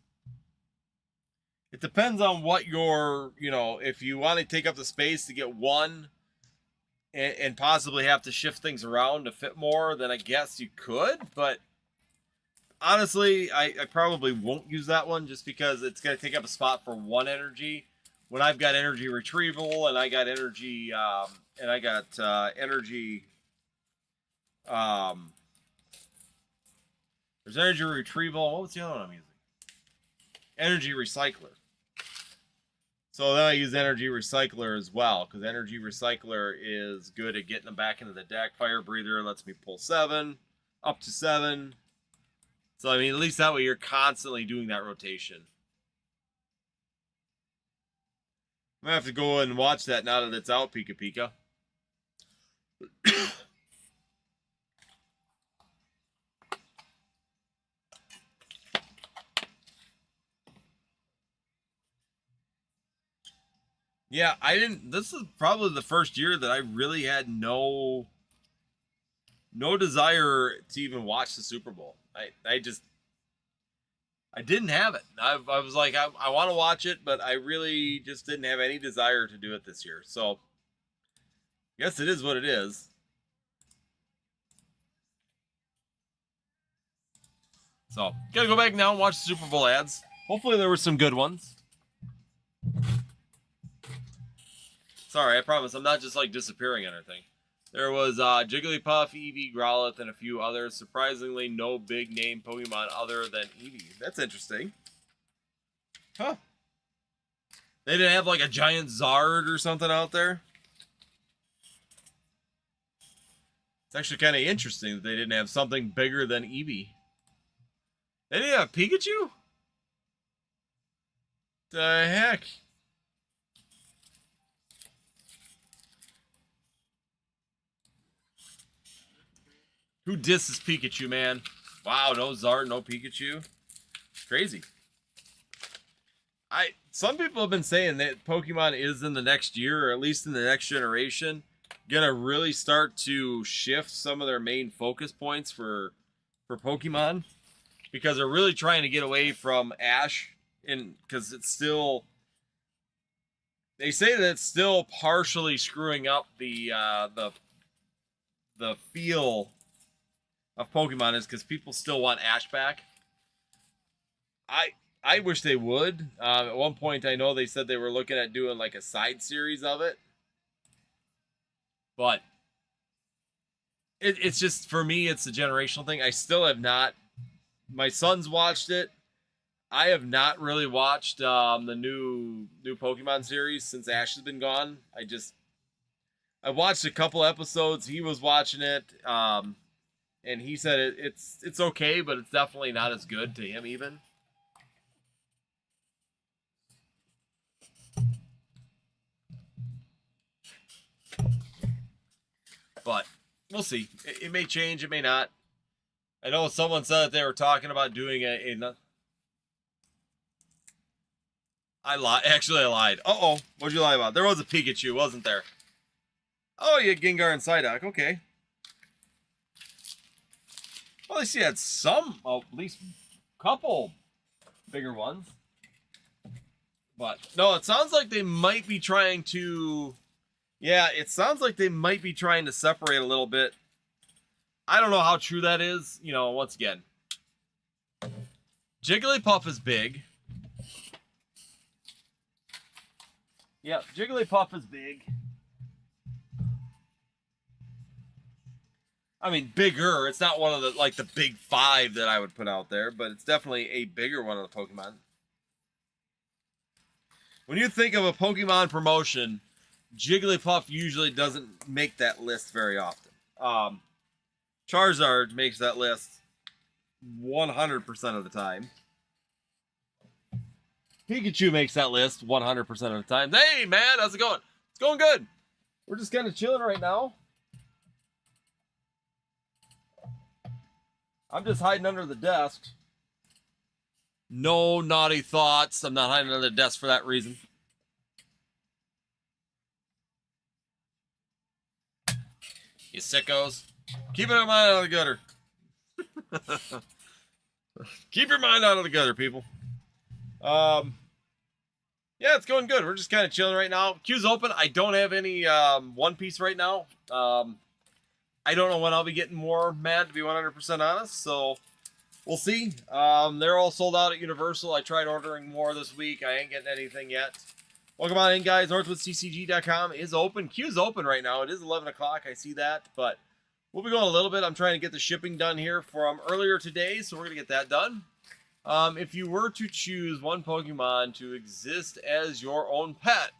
Speaker 1: it depends on what your, if you want to take up the space to get one and possibly have to shift things around to fit more, then I guess you could. But honestly, I probably won't use that one just because it's going to take up a spot for one energy when I've got energy retrieval and I got energy, there's energy retrieval. What was the other one I'm using? Energy recycler. So then I use energy recycler as well, because energy recycler is good at getting them back into the deck. Fire breather lets me pull 7, up to 7. So I mean, at least that way you're constantly doing that rotation. I'm gonna have to go and watch that now that it's out, Pika Pika. Yeah, I didn't... This is probably the first year that I really had no desire to even watch the Super Bowl. I didn't have it. I was like, I want to watch it, but I really just didn't have any desire to do it this year. So, I guess it is what it is. So, gotta go back now and watch the Super Bowl ads. Hopefully there were some good ones. Sorry, I promise I'm not just like disappearing or anything. There was Jigglypuff, Eevee, Growlithe, and a few others. Surprisingly, no big name Pokemon other than Eevee. That's interesting. Huh. They didn't have like a giant Zard or something out there? It's actually kind of interesting that they didn't have something bigger than Eevee. They didn't have Pikachu? The heck? Who disses Pikachu, man? Wow, no Zard, no Pikachu. Crazy. Some people have been saying that Pokemon is in the next year, or at least in the next generation, gonna really start to shift some of their main focus points for Pokemon, because they're really trying to get away from Ash, because it's still... They say that it's still partially screwing up the feel of Pokemon is because people still want Ash back. I wish they would. At one point, I know they said they were looking at doing like a side series of it, but it's just, for me, it's a generational thing. I still have not. My son's watched it. I have not really watched the new Pokemon series since Ash has been gone. I watched a couple episodes. He was watching it, and he said it's okay, but it's definitely not as good to him even. But we'll see. It may change. It may not. I know someone said that they were talking about doing I lied. Actually, I lied. Uh-oh. What'd you lie about? There was a Pikachu, wasn't there? Oh, you had Gengar and Psyduck. Okay. Well, at least you had some, well, at least a couple bigger ones. But, no, it sounds like they might be trying to... Yeah, it sounds like they might be trying to separate a little bit. I don't know how true that is. You know, once again, Jigglypuff is big. Yep, Jigglypuff is big. I mean, bigger. It's not one of the, like, the big five that I would put out there, but it's definitely a bigger one of the Pokemon. When you think of a Pokemon promotion, Jigglypuff usually doesn't make that list very often. Charizard makes that list 100% of the time. Pikachu makes that list 100% of the time. Hey, man, how's it going? It's going good. We're just kind of chilling right now. I'm just hiding under the desk. No naughty thoughts. I'm not hiding under the desk for that reason. You sickos. Keep your mind out of the gutter. Keep your mind out of the gutter, people. Yeah, it's going good. We're just kind of chilling right now. Queue's open. I don't have any One Piece right now. I don't know when I'll be getting more, Matt, to be 100% honest. So we'll see. They're all sold out at Universal. I tried ordering more this week. I ain't getting anything yet. Welcome on in, guys. NorthwoodCCG.com is open. Queue's open right now. It is 11 o'clock. I see that, but we'll be going a little bit. I'm trying to get the shipping done here from earlier today, so we're going to get that done. If you were to choose one Pokemon to exist as your own pet,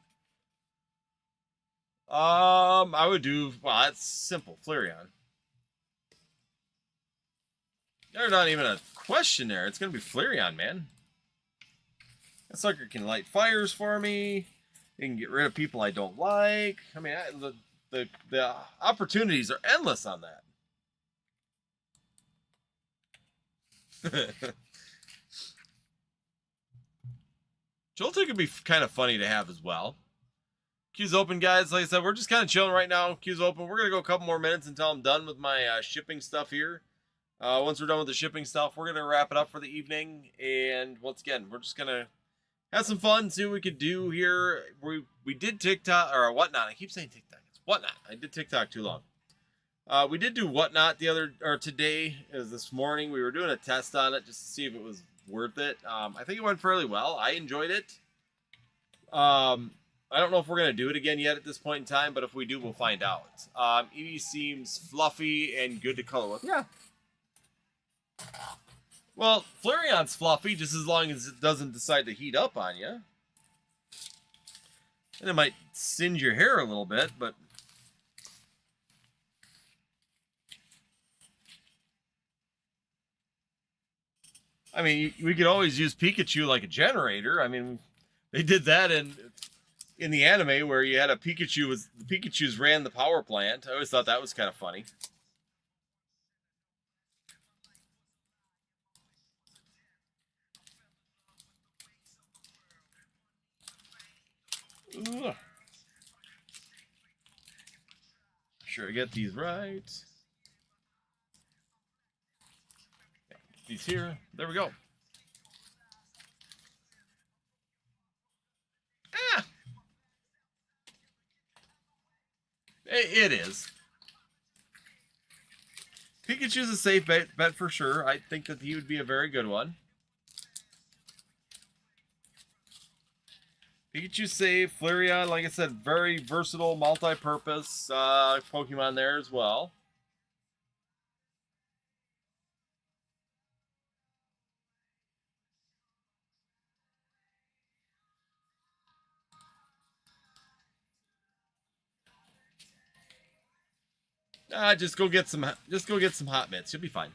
Speaker 1: I would do, well, that's simple, Flareon. There's not even a question there. It's going to be Flareon, man. That sucker can light fires for me. It can get rid of people I don't like. I mean, the opportunities are endless on that. Joltik could be kind of funny to have as well. Queue's open, guys. Like I said, we're just kind of chilling right now. Queue's open. We're going to go a couple more minutes until I'm done with my shipping stuff here. Once we're done with the shipping stuff, we're going to wrap it up for the evening. And once again, we're just going to have some fun, see what we could do here. We did TikTok, or Whatnot. I keep saying TikTok. It's Whatnot. I did TikTok too long. We did do Whatnot today, this morning. We were doing a test on it just to see if it was worth it. I think it went fairly well. I enjoyed it. I don't know if we're going to do it again yet at this point in time, but if we do, we'll find out. Eevee seems fluffy and good to color with. Yeah. Well, Flareon's fluffy just as long as it doesn't decide to heat up on you. And it might singe your hair a little bit, but... I mean, we could always use Pikachu like a generator. I mean, they did that in the anime where you had a Pikachu, the Pikachus ran the power plant. I always thought that was kind of funny. Ugh. Sure, I get these right. Get these here. There we go. Ah! It is. Pikachu's a safe bet for sure. I think that he would be a very good one. Pikachu safe, Flareon, like I said, very versatile, multi-purpose Pokemon there as well. Just go get some hot mitts. You'll be fine.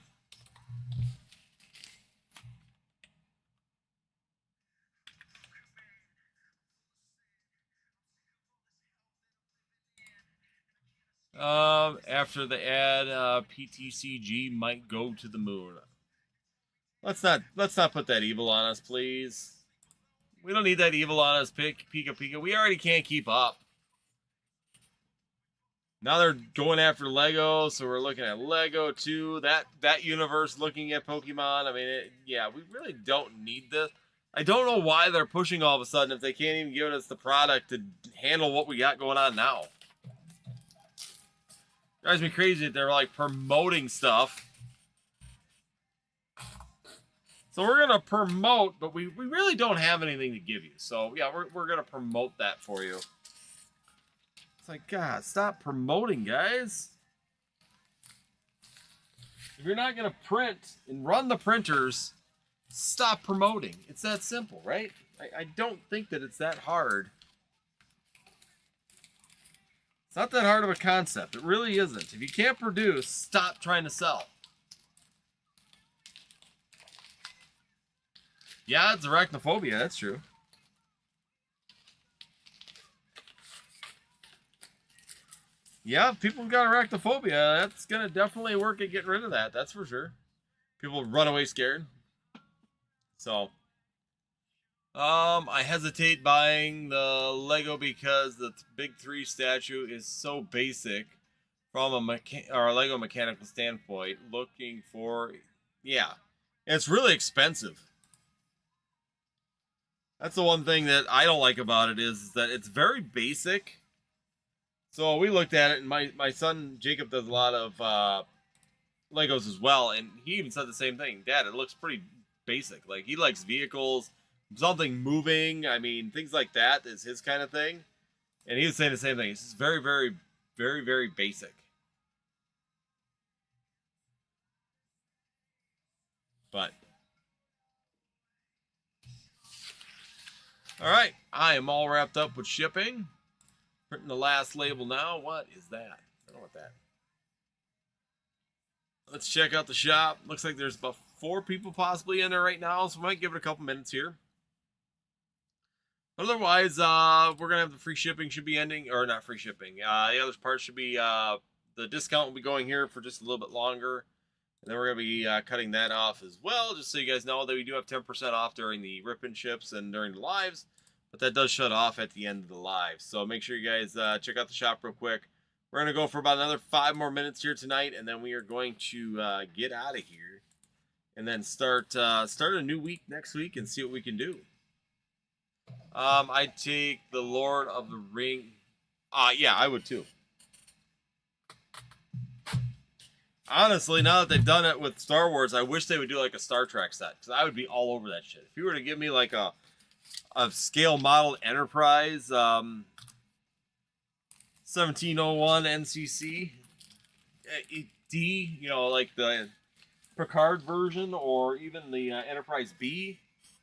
Speaker 1: After the ad, PTCG might go to the moon. Let's not put that evil on us, please. We don't need that evil on us, Pika Pika. We already can't keep up. Now they're going after Lego, so we're looking at Lego too. That universe looking at Pokemon. I mean, yeah, we really don't need this. I don't know why they're pushing all of a sudden if they can't even give us the product to handle what we got going on now. Drives me crazy that they're like promoting stuff. So we're gonna promote, but we really don't have anything to give you. So yeah, we're gonna promote that for you. It's like, God, stop promoting, guys. If you're not gonna print and run the printers, stop promoting. It's that simple, right? I don't think that it's that hard. It's not that hard of a concept. It really isn't. If you can't produce, stop trying to sell. Yeah, it's arachnophobia. That's true. Yeah, if people got arachnophobia, that's going to definitely work at getting rid of that. That's for sure. People run away scared. So, I hesitate buying the Lego because the Big 3 statue is so basic from a Lego mechanical standpoint. Looking for, yeah, it's really expensive. That's the one thing that I don't like about it is that it's very basic. So we looked at it, and my son Jacob does a lot of Legos as well, and he even said the same thing. Dad, it looks pretty basic. Like, he likes vehicles, something moving. I mean, things like that is his kind of thing. And he was saying the same thing. It's just very, very, very, very basic. But all right, I am all wrapped up with shipping. Printing the last label now. What is that? I don't know what that. Let's check out the shop. Looks like there's about 4 people possibly in there right now, so we might give it a couple minutes here. Otherwise, we're gonna have the free shipping should be ending, or not free shipping. The other part should be the discount will be going here for just a little bit longer, and then we're gonna be cutting that off as well, just so you guys know that we do have 10% off during the rip and ships and during the lives. But that does shut off at the end of the live. So make sure you guys check out the shop real quick. We're going to go for about another 5 more minutes here tonight. And then we are going to get out of here. And then start a new week next week and see what we can do. I'd take the Lord of the Ring. Yeah, I would too. Honestly, now that they've done it with Star Wars, I wish they would do like a Star Trek set. Because I would be all over that shit. If you were to give me like a scale model Enterprise 1701 NCC D, you know, like the Picard version, or even the Enterprise B,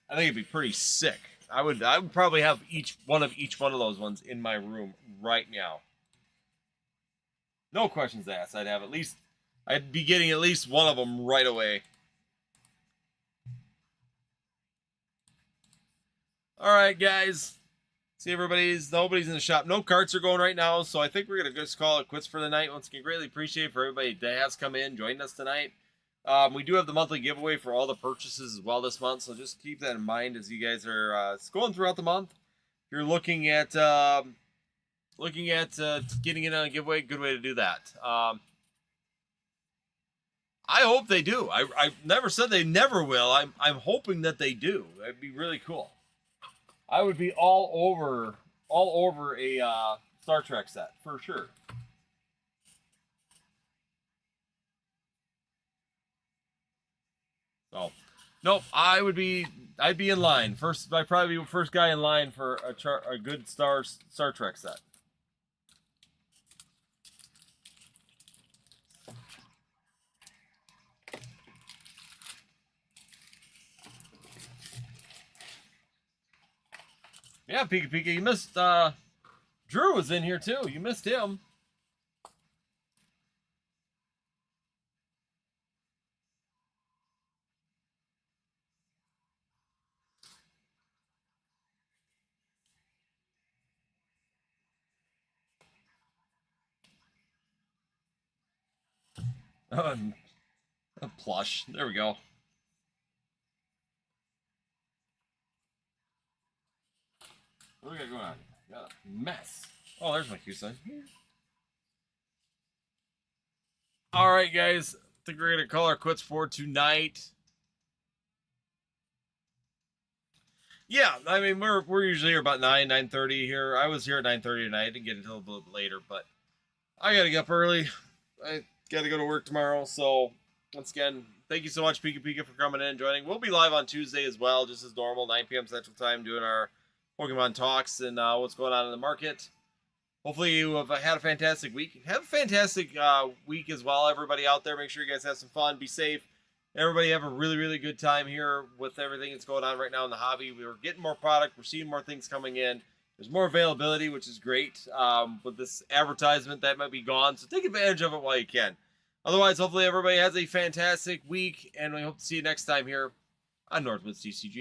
Speaker 1: I think it'd be pretty sick. I would probably have each one of those ones in my room right now. No questions asked. I'd be getting at least one of them right away. All right, guys. See, nobody's in the shop. No carts are going right now, so I think we're going to just call it quits for the night. Once again, greatly appreciate for everybody that has come in, joined us tonight. We do have the monthly giveaway for all the purchases as well this month, so just keep that in mind as you guys are going throughout the month. If you're looking at getting in on a giveaway, good way to do that. I hope they do. I never said they never will. I'm hoping that they do. That'd be really cool. I would be all over a Star Trek set for sure. So, nope, I would be I'd be in line first. I'd probably be the first guy in line for a good Star Trek set. Yeah, Pika Pika, you missed. Drew was in here too. You missed him. A plush. There we go. What do we got going on? Got a mess. Oh, there's my Q sign. All right, guys. I think we're gonna call our quits for tonight. Yeah, I mean we're usually here about 9:30 here. I was here at 9:30 tonight. I didn't get until a little bit later, but I gotta get up early. I gotta go to work tomorrow. So once again, thank you so much, Pika Pika, for coming in and joining. We'll be live on Tuesday as well, just as normal, 9 p.m. Central Time, doing our Pokemon talks and what's going on in the market. Hopefully you have had a fantastic week. Have a fantastic week as well, everybody out there. Make sure you guys have some fun. Be safe. Everybody have a really, really good time here with everything that's going on right now in the hobby. We're getting more product. We're seeing more things coming in. There's more availability, which is great. With this advertisement, that might be gone. So take advantage of it while you can. Otherwise, hopefully everybody has a fantastic week. And we hope to see you next time here on Northwoods TCG.